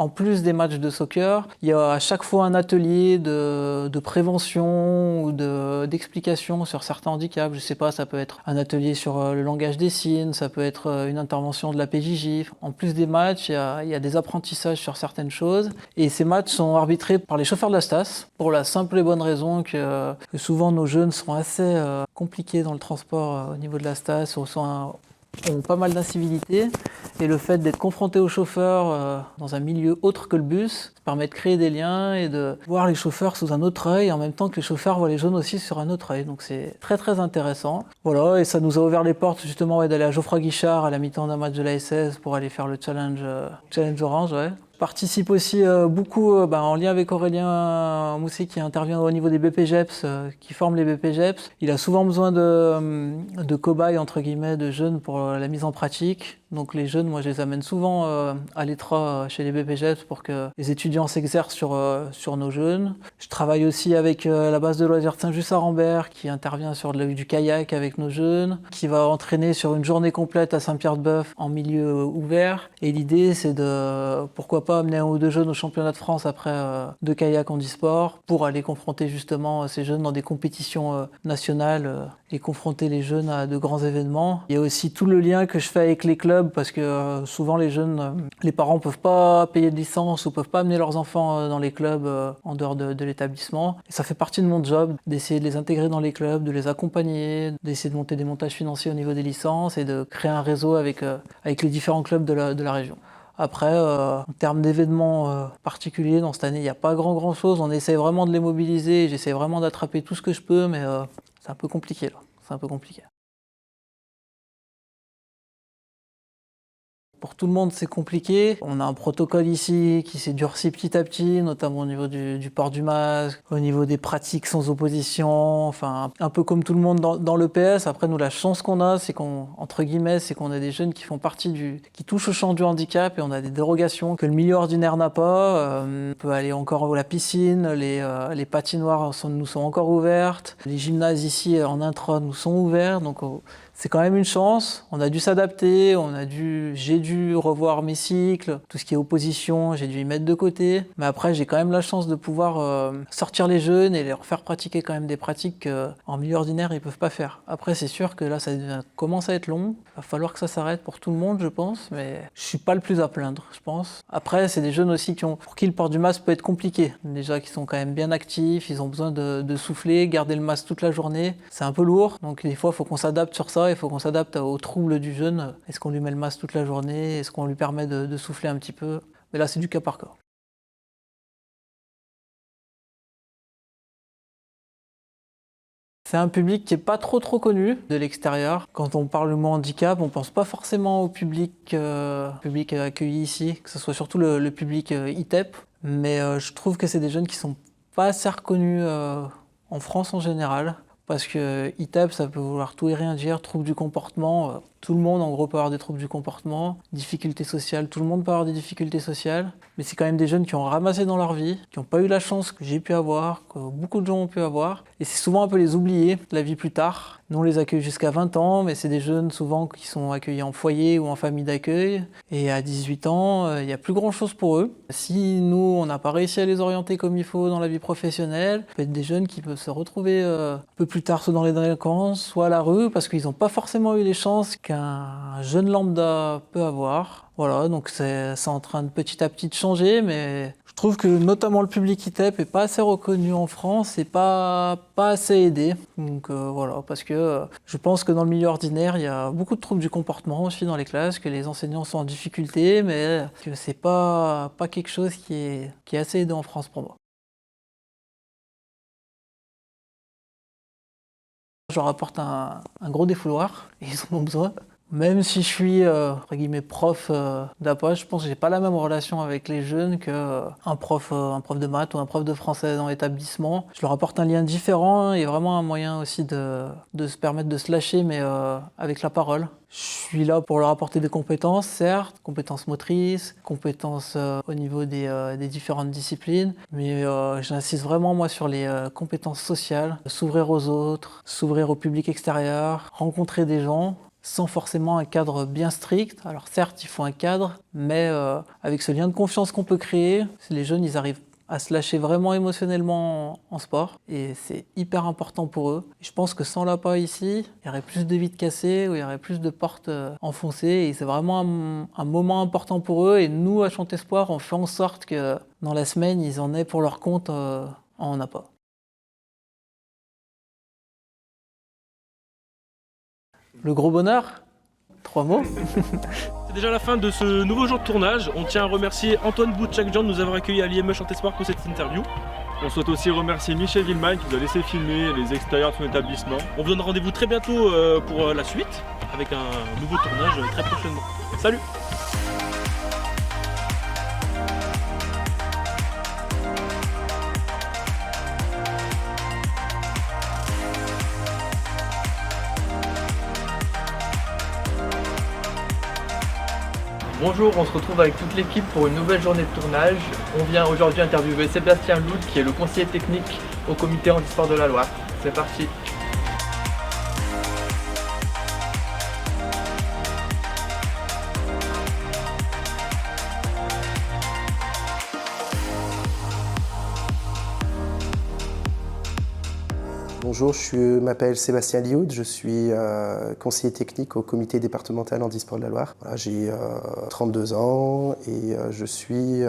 en plus des matchs de soccer, il y a à chaque fois un atelier de prévention ou d'explication sur certains handicaps. Je sais pas, ça peut être un atelier sur le langage des signes, ça peut être une intervention de la PJJ. En plus des matchs, il y a des apprentissages sur certaines choses. Et ces matchs sont arbitrés par les chauffeurs de la Stas, pour la simple et bonne raison que souvent nos jeunes sont assez compliqués dans le transport au niveau de la Stas, ont pas mal d'incivilités. Et le fait d'être confronté aux chauffeurs dans un milieu autre que le bus, ça permet de créer des liens et de voir les chauffeurs sous un autre œil, en même temps que les chauffeurs voient les jeunes aussi sur un autre œil. Donc c'est très très intéressant. Voilà, et ça nous a ouvert les portes justement d'aller à Geoffroy Guichard à la mi-temps d'un match de la SS pour aller faire le challenge orange. Ouais. Je participe aussi beaucoup en lien avec Aurélien Mousset qui intervient au niveau des BPGEPS, qui forme les BPGEPS. Il a souvent besoin de cobayes, entre guillemets, de jeunes pour la mise en pratique. Donc les jeunes, moi je les amène souvent à l'ETRA chez les BPGEPS pour que les étudiants s'exercent sur nos jeunes. Je travaille aussi avec la base de loisirs de Saint-Just-à-Rambert qui intervient sur du kayak avec nos jeunes, qui va entraîner sur une journée complète à Saint-Pierre-de-Bœuf en milieu ouvert. Et l'idée c'est de, pourquoi pas, amener un ou deux jeunes au championnat de France après de kayak en e-sport pour aller confronter justement ces jeunes dans des compétitions nationales et confronter les jeunes à de grands événements. Il y a aussi tout le lien que je fais avec les clubs parce que souvent les jeunes, les parents ne peuvent pas payer de licence ou ne peuvent pas amener leurs enfants dans les clubs en dehors de l'établissement. Et ça fait partie de mon job d'essayer de les intégrer dans les clubs, de les accompagner, d'essayer de monter des montages financiers au niveau des licences et de créer un réseau avec les différents clubs de la région. Après, en termes d'événements particuliers, dans cette année, il n'y a pas grand chose. On essaie vraiment de les mobiliser. J'essaie vraiment d'attraper tout ce que je peux, mais c'est un peu compliqué là. C'est un peu compliqué. Pour tout le monde, c'est compliqué. On a un protocole ici qui s'est durci petit à petit, notamment au niveau du port du masque, au niveau des pratiques sans opposition, enfin un peu comme tout le monde dans l'EPS. Après, nous, la chance qu'on a, c'est entre guillemets, c'est qu'on a des jeunes qui font partie qui touchent au champ du handicap et on a des dérogations que le milieu ordinaire n'a pas. On peut aller encore à la piscine, les patinoires nous sont encore ouvertes, les gymnases ici en intra nous sont ouverts, donc c'est quand même une chance. On a dû s'adapter, j'ai dû revoir mes cycles, tout ce qui est opposition, j'ai dû y mettre de côté. Mais après, j'ai quand même la chance de pouvoir sortir les jeunes et leur faire pratiquer quand même des pratiques qu'en milieu ordinaire, ils peuvent pas faire. Après, c'est sûr que là, ça commence à être long. Il va falloir que ça s'arrête pour tout le monde, je pense. Mais je suis pas le plus à plaindre, je pense. Après, c'est des jeunes aussi pour qui le port du masque peut être compliqué. Déjà, qui sont quand même bien actifs, ils ont besoin de souffler, garder le masque toute la journée. C'est un peu lourd, donc des fois, il faut qu'on s'adapte sur ça. Il faut qu'on s'adapte aux troubles du jeune. Est-ce qu'on lui met le masque toute la journée? Est-ce qu'on lui permet de souffler un petit peu? Mais là, c'est du cas par cas. C'est un public qui n'est pas trop connu de l'extérieur. Quand on parle du mot handicap, on ne pense pas forcément au public accueilli ici, que ce soit surtout le public ITEP. Mais je trouve que c'est des jeunes qui ne sont pas assez reconnus en France en général. Parce que ITEP, ça peut vouloir tout et rien dire, troubles du comportement. Tout le monde, en gros, peut avoir des troubles du comportement, difficultés sociales, tout le monde peut avoir des difficultés sociales. Mais c'est quand même des jeunes qui ont ramassé dans leur vie, qui n'ont pas eu la chance que j'ai pu avoir, que beaucoup de gens ont pu avoir. Et c'est souvent un peu les oubliés de la vie plus tard. Nous, on les accueille jusqu'à 20 ans, mais c'est des jeunes souvent qui sont accueillis en foyer ou en famille d'accueil. Et à 18 ans, il n'y a plus grand-chose pour eux. Si nous, on n'a pas réussi à les orienter comme il faut dans la vie professionnelle, ça peut être des jeunes qui peuvent se retrouver un peu plus tard, soit dans les délinquances, soit à la rue, parce qu'ils n'ont pas forcément eu les chances qu'un jeune lambda peut avoir. Voilà, donc c'est en train de petit à petit de changer, mais je trouve que notamment le public ITEP n'est pas assez reconnu en France et pas assez aidé. Donc voilà, parce que je pense que dans le milieu ordinaire, il y a beaucoup de troubles du comportement aussi dans les classes, que les enseignants sont en difficulté, mais que c'est pas quelque chose qui est assez aidé en France pour moi. Je leur apporte un gros défouloir, et ils en ont besoin. Même si je suis entre guillemets prof d'APA, je pense que j'ai pas la même relation avec les jeunes qu'un prof de maths ou un prof de français dans l'établissement. Je leur apporte un lien différent et vraiment un moyen aussi de se permettre de se lâcher, mais avec la parole. Je suis là pour leur apporter des compétences, certes, compétences motrices, compétences au niveau des différentes disciplines, mais j'insiste vraiment moi sur les compétences sociales, s'ouvrir aux autres, s'ouvrir au public extérieur, rencontrer des gens, sans forcément un cadre bien strict. Alors certes, il faut un cadre, mais avec ce lien de confiance qu'on peut créer, les jeunes, ils arrivent à se lâcher vraiment émotionnellement en sport, et c'est hyper important pour eux. Et je pense que sans l'APA ici, il y aurait plus de vitres cassées, ou il y aurait plus de portes enfoncées, et c'est vraiment un moment important pour eux, et nous, à Chant Espoir, on fait en sorte que dans la semaine, ils en aient pour leur compte en APA. Le gros bonheur, 3 mots. C'est déjà la fin de ce nouveau jour de tournage. On tient à remercier Antoine Boutchak-Jean de nous avoir accueillis à l'IME Chantespoir pour cette interview. On souhaite aussi remercier Michel Villeman qui nous a laissé filmer les extérieurs de son établissement. On vous donne rendez-vous très bientôt pour la suite avec un nouveau tournage très prochainement. Salut! Bonjour, on se retrouve avec toute l'équipe pour une nouvelle journée de tournage. On vient aujourd'hui interviewer Sébastien Loud qui est le conseiller technique au comité handisport de la Loire. C'est parti. Bonjour, je m'appelle Sébastien Lioud, je suis conseiller technique au comité départemental handisport de la Loire. Voilà, j'ai 32 ans et je suis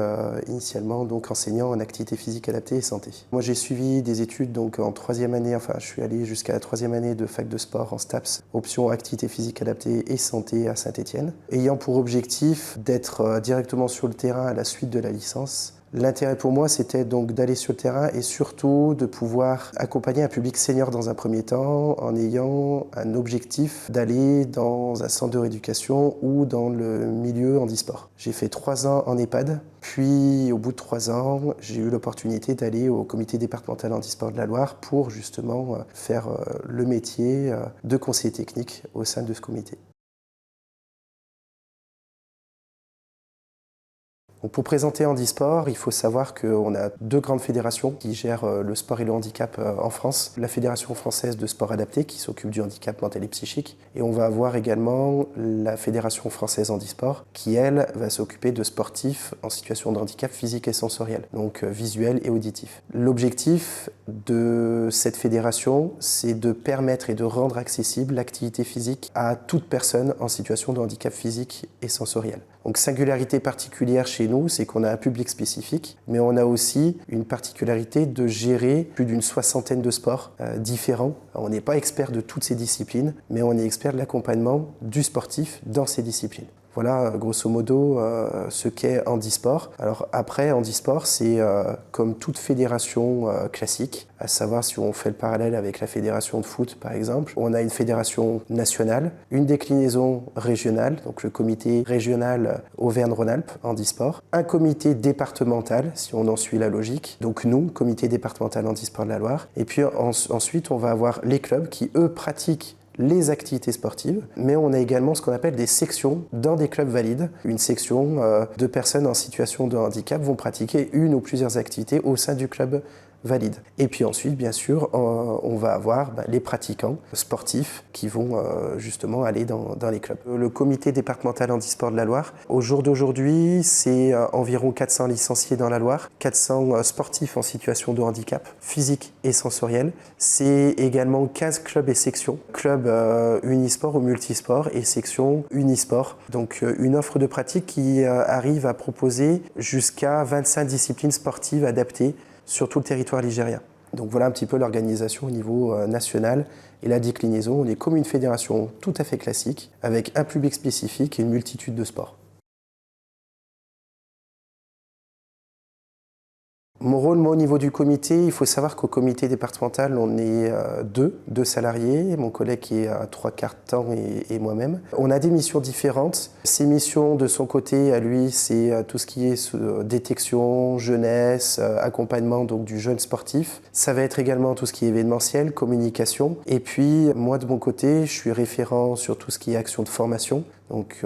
initialement donc enseignant en activité physique adaptée et santé. Moi j'ai suivi des études donc en 3e année, enfin je suis allé jusqu'à la 3e année de fac de sport en STAPS, option activité physique adaptée et santé à Saint-Étienne, ayant pour objectif d'être directement sur le terrain à la suite de la licence. L'intérêt pour moi, c'était donc d'aller sur le terrain et surtout de pouvoir accompagner un public senior dans un premier temps en ayant un objectif d'aller dans un centre de rééducation ou dans le milieu handisport. J'ai fait 3 ans en EHPAD, puis au bout de 3 ans, j'ai eu l'opportunité d'aller au comité départemental handisport de la Loire pour justement faire le métier de conseiller technique au sein de ce comité. Donc pour présenter Handisport, il faut savoir qu'on a 2 grandes fédérations qui gèrent le sport et le handicap en France. La Fédération française de sport adapté qui s'occupe du handicap mental et psychique. Et on va avoir également la Fédération française Handisport qui, elle, va s'occuper de sportifs en situation de handicap physique et sensoriel, donc visuel et auditif. L'objectif de cette fédération, c'est de permettre et de rendre accessible l'activité physique à toute personne en situation de handicap physique et sensoriel. Donc singularité particulière chez nous, c'est qu'on a un public spécifique, mais on a aussi une particularité de gérer plus d'une 60aine de sports différents. Alors, on n'est pas expert de toutes ces disciplines, mais on est expert de l'accompagnement du sportif dans ces disciplines. Voilà grosso modo ce qu'est Handisport. Alors après, Handisport, c'est comme toute fédération classique, à savoir si on fait le parallèle avec la fédération de foot par exemple, on a une fédération nationale, une déclinaison régionale, donc le comité régional Auvergne-Rhône-Alpes Handisport, un comité départemental, si on en suit la logique, donc nous, comité départemental Handisport de la Loire, et puis ensuite on va avoir les clubs qui eux pratiquent les activités sportives, mais on a également ce qu'on appelle des sections dans des clubs valides. Une section de personnes en situation de handicap vont pratiquer une ou plusieurs activités au sein du club valide. Et puis ensuite, bien sûr, on va avoir les pratiquants sportifs qui vont justement aller dans les clubs. Le comité départemental handisport de la Loire, au jour d'aujourd'hui, c'est environ 400 licenciés dans la Loire, 400 sportifs en situation de handicap physique et sensoriel. C'est également 15 clubs et sections, clubs unisport ou multisport et sections unisport. Donc une offre de pratique qui arrive à proposer jusqu'à 25 disciplines sportives adaptées sur tout le territoire ligérien. Donc voilà un petit peu l'organisation au niveau national et la déclinaison. On est comme une fédération tout à fait classique avec un public spécifique et une multitude de sports. Mon rôle, moi, au niveau du comité, il faut savoir qu'au comité départemental, on est deux salariés, mon collègue qui est à 3/4 temps et moi-même. On a des missions différentes. Ces missions, de son côté, à lui, c'est tout ce qui est détection, jeunesse, accompagnement donc, du jeune sportif. Ça va être également tout ce qui est événementiel, communication. Et puis, moi, de mon côté, je suis référent sur tout ce qui est action de formation. Donc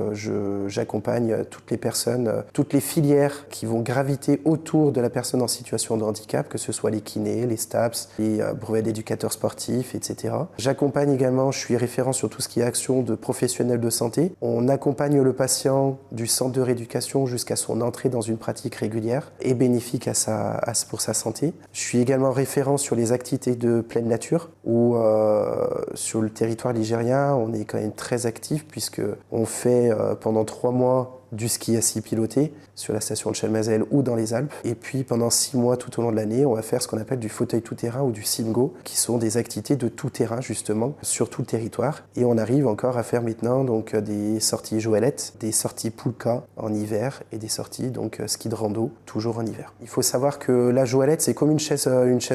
j'accompagne toutes les personnes, toutes les filières qui vont graviter autour de la personne en situation de handicap, que ce soit les kinés, les STAPS, les brevets d'éducateurs sportifs, etc. J'accompagne également, je suis référent sur tout ce qui est action de professionnels de santé. On accompagne le patient du centre de rééducation jusqu'à son entrée dans une pratique régulière et bénéfique pour sa santé. Je suis également référent sur les activités de pleine nature, où sur le territoire ligérien, on est quand même très actif puisque on fait pendant 3 mois du ski assis piloté sur la station de Chalmazel ou dans les Alpes. Et puis pendant 6 mois tout au long de l'année, on va faire ce qu'on appelle du fauteuil tout-terrain ou du SIMGO, qui sont des activités de tout-terrain justement sur tout le territoire. Et on arrive encore à faire maintenant donc des sorties joëlettes, des sorties poulka en hiver et des sorties donc ski de rando toujours en hiver. Il faut savoir que la joëlette c'est comme une chaise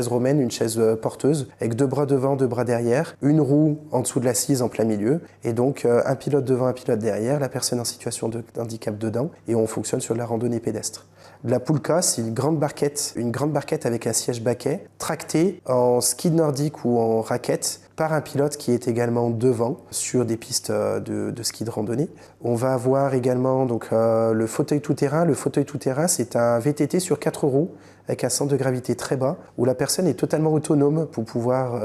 romaine, une chaise porteuse avec 2 bras devant, 2 bras derrière, une roue en dessous de l'assise en plein milieu et donc un pilote devant, un pilote derrière, la personne en situation de handicap dedans et on fonctionne sur la randonnée pédestre. La poulka, c'est une grande barquette avec un siège baquet, tractée en ski nordique ou en raquette par un pilote qui est également devant sur des pistes de ski de randonnée. On va avoir également donc, le fauteuil tout-terrain. Le fauteuil tout-terrain, c'est un VTT sur 4 roues avec un centre de gravité très bas, où la personne est totalement autonome pour pouvoir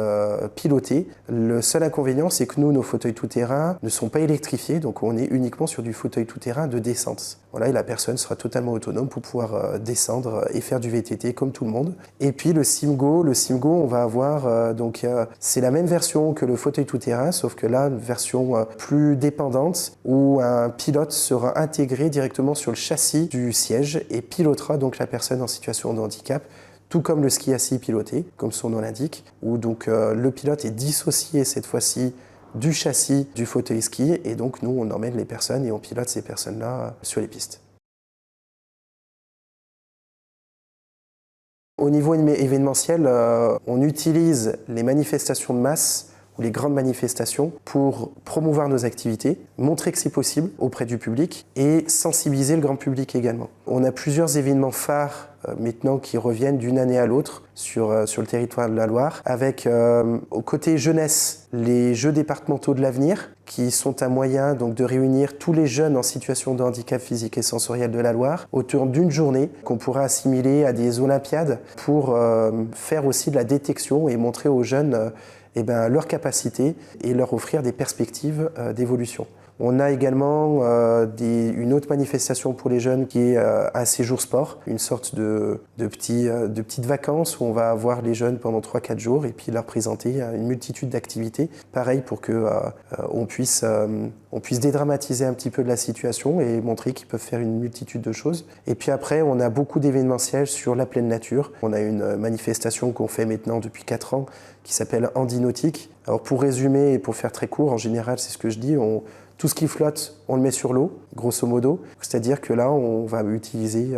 piloter. Le seul inconvénient, c'est que nous, nos fauteuils tout-terrain ne sont pas électrifiés, donc on est uniquement sur du fauteuil tout-terrain de descente. Voilà, et la personne sera totalement autonome pour pouvoir descendre et faire du VTT comme tout le monde. Et puis le SIMGO, on va avoir, c'est la même version que le fauteuil tout-terrain, sauf que là, une version plus dépendante, où un pilote sera intégré directement sur le châssis du siège et pilotera donc la personne en situation de handicap, tout comme le ski assis piloté, comme son nom l'indique, où donc le pilote est dissocié cette fois-ci du châssis du fauteuil ski, et donc nous on emmène les personnes et on pilote ces personnes-là sur les pistes. Au niveau événementiel, on utilise les manifestations de masse ou les grandes manifestations pour promouvoir nos activités, montrer que c'est possible auprès du public et sensibiliser le grand public également. On a plusieurs événements phares maintenant qui reviennent d'une année à l'autre sur le territoire de la Loire, avec au côté jeunesse les Jeux départementaux de l'avenir, qui sont un moyen donc, de réunir tous les jeunes en situation de handicap physique et sensoriel de la Loire autour d'une journée qu'on pourra assimiler à des Olympiades pour faire aussi de la détection et montrer aux jeunes leurs capacités et leur offrir des perspectives d'évolution. On a également une autre manifestation pour les jeunes qui est un séjour sport, une sorte de petites vacances où on va avoir les jeunes pendant 3-4 jours et puis leur présenter une multitude d'activités. Pareil pour qu'on puisse dédramatiser un petit peu de la situation et montrer qu'ils peuvent faire une multitude de choses. Et puis après, on a beaucoup d'événementiels sur la pleine nature. On a une manifestation qu'on fait maintenant depuis 4 ans qui s'appelle Handinautique. Alors pour résumer et pour faire très court, en général c'est ce que je dis, tout ce qui flotte, on le met sur l'eau, grosso modo. C'est-à-dire que là, on va utiliser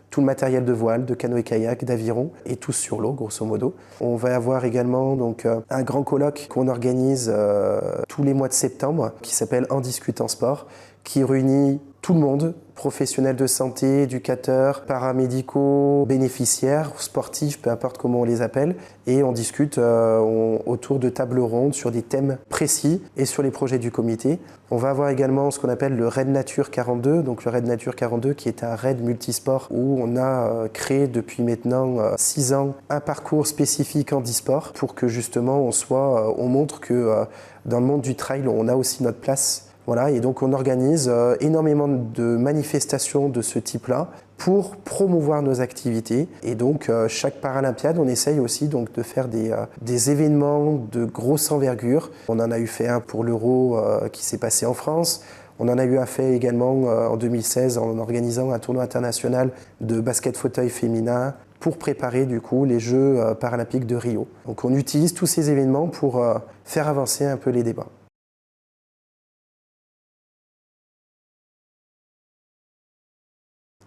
tout le matériel de voile, de canoë-kayak, d'aviron, et tous sur l'eau, grosso modo. On va avoir également donc, un grand colloque qu'on organise tous les mois de septembre, qui s'appelle En discutant sport, qui réunit tout le monde, professionnels de santé, éducateurs, paramédicaux, bénéficiaires, sportifs, peu importe comment on les appelle, et on discute autour de tables rondes sur des thèmes précis et sur les projets du comité. On va avoir également ce qu'on appelle le Raid Nature 42, donc le Raid Nature 42 qui est un raid multisport où on a créé depuis maintenant 6 ans un parcours spécifique handisport pour que justement on montre que dans le monde du trail, on a aussi notre place. Voilà, et donc on organise énormément de manifestations de ce type-là pour promouvoir nos activités. Et donc chaque Paralympiade, on essaye aussi donc, de faire des événements de grosse envergure. On en a eu fait un pour l'Euro qui s'est passé en France. On en a eu un fait également en 2016 en organisant un tournoi international de basket fauteuil féminin pour préparer du coup les Jeux paralympiques de Rio. Donc on utilise tous ces événements pour faire avancer un peu les débats.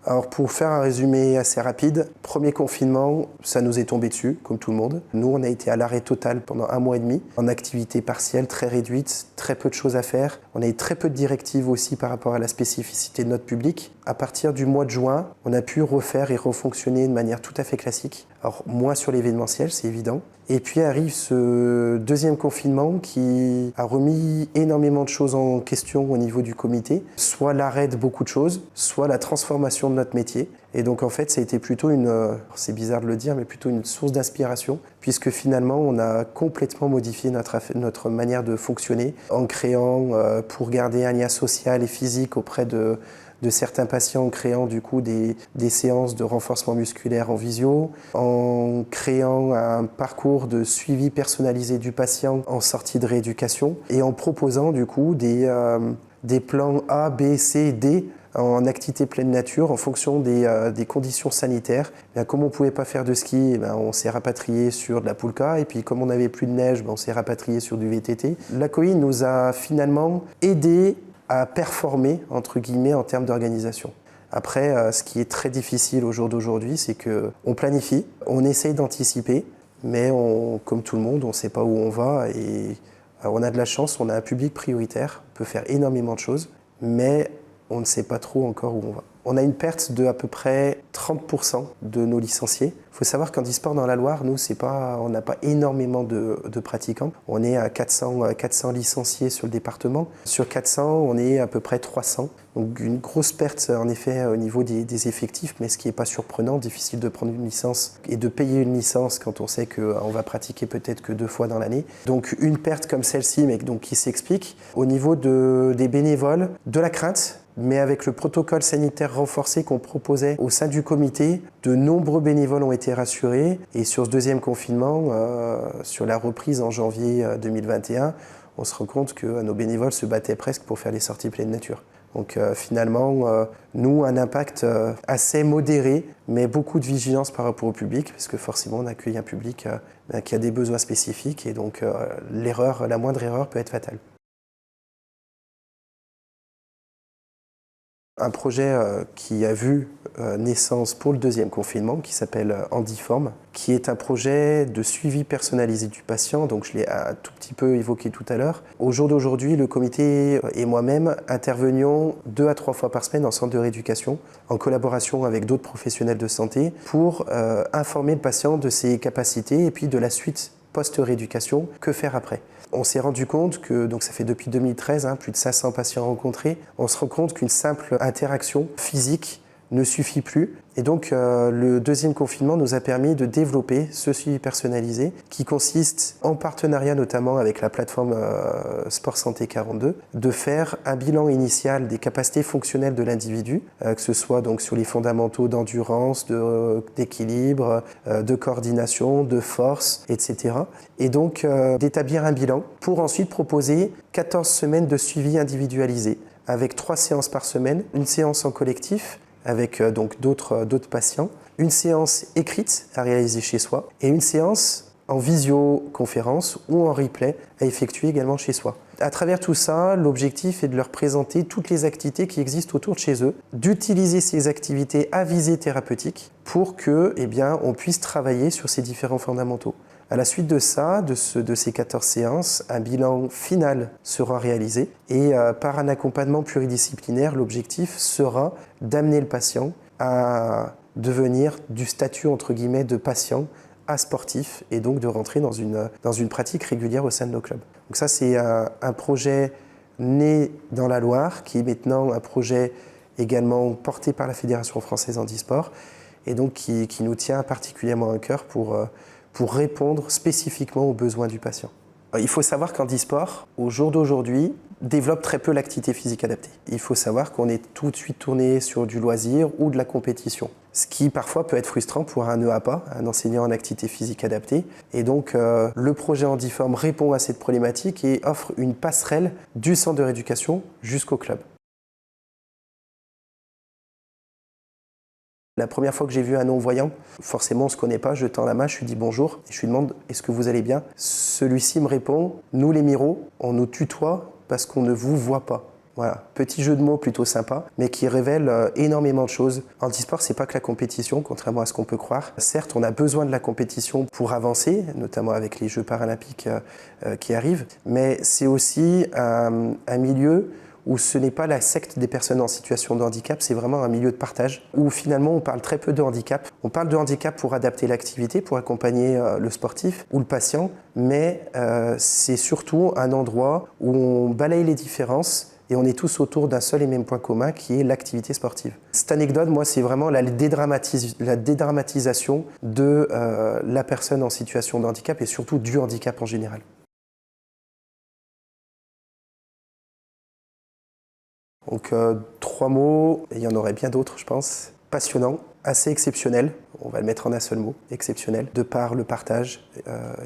Alors pour faire un résumé assez rapide, premier confinement, ça nous est tombé dessus, comme tout le monde. Nous, on a été à l'arrêt total pendant 1 mois et demi, en activité partielle, très réduite, très peu de choses à faire. On a eu très peu de directives aussi par rapport à la spécificité de notre public. À partir du mois de juin, on a pu refaire et refonctionner de manière tout à fait classique. Alors moins sur l'événementiel, c'est évident. Et puis arrive ce deuxième confinement qui a remis énormément de choses en question au niveau du comité, soit l'arrêt de beaucoup de choses, soit la transformation de notre métier. Et donc en fait, ça a été plutôt c'est bizarre de le dire, mais plutôt une source d'inspiration, puisque finalement, on a complètement modifié notre manière de fonctionner en créant, pour garder un lien social et physique auprès de certains patients, en créant du coup des séances de renforcement musculaire en visio, en créant un parcours de suivi personnalisé du patient en sortie de rééducation et en proposant du coup des plans A, B, C, D en activité pleine nature en fonction des conditions sanitaires. Comme on ne pouvait pas faire de ski, on s'est rapatrié sur de la poulka, et puis comme on n'avait plus de neige, on s'est rapatrié sur du VTT. L'ACOI nous a finalement aidé à performer, entre guillemets, en termes d'organisation. Après, ce qui est très difficile au jour d'aujourd'hui, c'est qu'on planifie, on essaye d'anticiper, mais comme tout le monde, on ne sait pas où on va, et on a de la chance, on a un public prioritaire, on peut faire énormément de choses, mais on ne sait pas trop encore où on va. On a une perte de à peu près 30% de nos licenciés. Il faut savoir qu'en e-sport dans la Loire, nous, on n'a pas énormément de pratiquants. On est à 400 licenciés sur le département. Sur 400, on est à peu près 300. Donc une grosse perte en effet au niveau des effectifs, mais ce qui n'est pas surprenant, difficile de prendre une licence et de payer une licence quand on sait qu'on va pratiquer peut-être que 2 fois dans l'année. Donc une perte comme celle-ci, mais donc qui s'explique. Au niveau des bénévoles, de la crainte, mais avec le protocole sanitaire renforcé qu'on proposait au sein du comité, de nombreux bénévoles ont été rassurés. Et sur ce deuxième confinement, sur la reprise en janvier 2021, on se rend compte que nos bénévoles se battaient presque pour faire les sorties pleine nature. Donc finalement, nous, un impact assez modéré, mais beaucoup de vigilance par rapport au public, parce que forcément, on accueille un public qui a des besoins spécifiques, et donc la moindre erreur peut être fatale. Un projet qui a vu naissance pour le deuxième confinement, qui s'appelle Handiform, qui est un projet de suivi personnalisé du patient, donc je l'ai un tout petit peu évoqué tout à l'heure. Au jour d'aujourd'hui, le comité et moi-même intervenions 2 à 3 fois par semaine en centre de rééducation, en collaboration avec d'autres professionnels de santé, pour informer le patient de ses capacités et puis de la suite post-rééducation, que faire après. On s'est rendu compte que, donc ça fait depuis 2013, plus de 500 patients rencontrés, on se rend compte qu'une simple interaction physique ne suffit plus. Et donc le deuxième confinement nous a permis de développer ce suivi personnalisé qui consiste, en partenariat notamment avec la plateforme Sport Santé 42, de faire un bilan initial des capacités fonctionnelles de l'individu, que ce soit donc sur les fondamentaux d'endurance, d'équilibre, de coordination, de force, etc. Et donc d'établir un bilan pour ensuite proposer 14 semaines de suivi individualisé avec 3 séances par semaine, une séance en collectif avec donc d'autres patients, une séance écrite à réaliser chez soi et une séance en visioconférence ou en replay à effectuer également chez soi. À travers tout ça, l'objectif est de leur présenter toutes les activités qui existent autour de chez eux, d'utiliser ces activités à visée thérapeutique pour que, on puisse travailler sur ces différents fondamentaux. À la suite de ça, de ces 14 séances, un bilan final sera réalisé et par un accompagnement pluridisciplinaire, l'objectif sera d'amener le patient à devenir du statut entre guillemets de patient à sportif et donc de rentrer dans une pratique régulière au sein de nos clubs. Donc ça, c'est un projet né dans la Loire qui est maintenant un projet également porté par la Fédération française handisport et donc qui nous tient particulièrement à cœur pour répondre spécifiquement aux besoins du patient. Il faut savoir qu'Handisport, au jour d'aujourd'hui, développe très peu l'activité physique adaptée. Il faut savoir qu'on est tout de suite tourné sur du loisir ou de la compétition, ce qui parfois peut être frustrant pour un EAPA, un enseignant en activité physique adaptée. Et donc, le projet Handiform répond à cette problématique et offre une passerelle du centre de rééducation jusqu'au club. La première fois que j'ai vu un non-voyant, forcément on ne se connaît pas, je tends la main, je lui dis bonjour et je lui demande « Est-ce que vous allez bien ?» Celui-ci me répond « Nous les miros, on nous tutoie parce qu'on ne vous voit pas ». Voilà, petit jeu de mots plutôt sympa, mais qui révèle énormément de choses. Handisport, c'est pas que la compétition, contrairement à ce qu'on peut croire. Certes, on a besoin de la compétition pour avancer, notamment avec les Jeux paralympiques qui arrivent, mais c'est aussi un milieu où ce n'est pas la secte des personnes en situation de handicap, c'est vraiment un milieu de partage, où finalement on parle très peu de handicap. On parle de handicap pour adapter l'activité, pour accompagner le sportif ou le patient, mais c'est surtout un endroit où on balaye les différences et on est tous autour d'un seul et même point commun qui est l'activité sportive. Cette anecdote, moi, c'est vraiment la dédramatisation de la personne en situation de handicap et surtout du handicap en général. Donc 3 mots, et il y en aurait bien d'autres je pense. Passionnant, assez exceptionnel, on va le mettre en un seul mot, exceptionnel, de par le partage,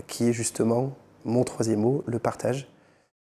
qui est justement mon 3e mot, le partage.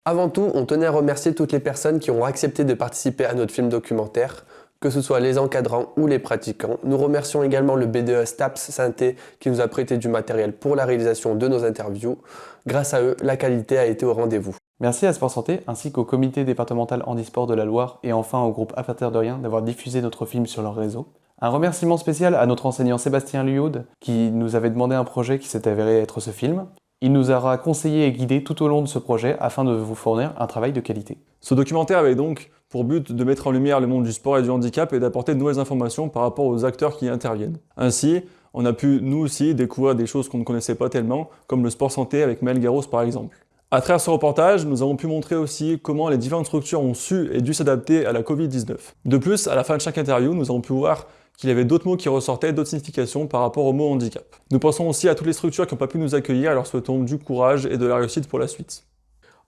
Avant tout, on tenait à remercier toutes les personnes qui ont accepté de participer à notre film documentaire. que ce soit les encadrants ou les pratiquants. Nous remercions également le BDE STAPS Synthé qui nous a prêté du matériel pour la réalisation de nos interviews. Grâce à eux, la qualité a été au rendez-vous. Merci à Sport Santé ainsi qu'au comité départemental handisport de la Loire et enfin au groupe Affaires de Rien d'avoir diffusé notre film sur leur réseau. Un remerciement spécial à notre enseignant Sébastien Luyaude qui nous avait demandé un projet qui s'est avéré être ce film. Il nous aura conseillé et guidé tout au long de ce projet afin de vous fournir un travail de qualité. Ce documentaire avait donc pour but de mettre en lumière le monde du sport et du handicap et d'apporter de nouvelles informations par rapport aux acteurs qui y interviennent. Ainsi, on a pu nous aussi découvrir des choses qu'on ne connaissait pas tellement, comme le sport santé avec Maël Garros par exemple. À travers ce reportage, nous avons pu montrer aussi comment les différentes structures ont su et dû s'adapter à la Covid-19. De plus, à la fin de chaque interview, nous avons pu voir qu'il y avait d'autres mots qui ressortaient, d'autres significations par rapport au mot handicap. Nous pensons aussi à toutes les structures qui n'ont pas pu nous accueillir et leur souhaitons du courage et de la réussite pour la suite.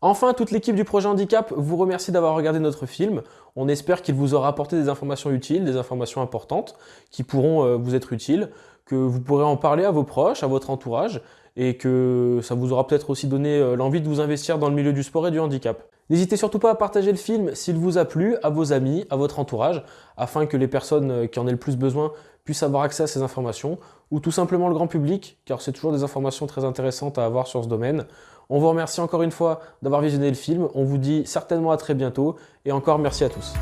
Enfin, toute l'équipe du projet Handicap vous remercie d'avoir regardé notre film. On espère qu'il vous aura apporté des informations utiles, des informations importantes qui pourront vous être utiles, que vous pourrez en parler à vos proches, à votre entourage et que ça vous aura peut-être aussi donné l'envie de vous investir dans le milieu du sport et du handicap. N'hésitez surtout pas à partager le film s'il vous a plu, à vos amis, à votre entourage, afin que les personnes qui en aient le plus besoin puissent avoir accès à ces informations, ou tout simplement le grand public, car c'est toujours des informations très intéressantes à avoir sur ce domaine. On vous remercie encore une fois d'avoir visionné le film, on vous dit certainement à très bientôt, et encore merci à tous.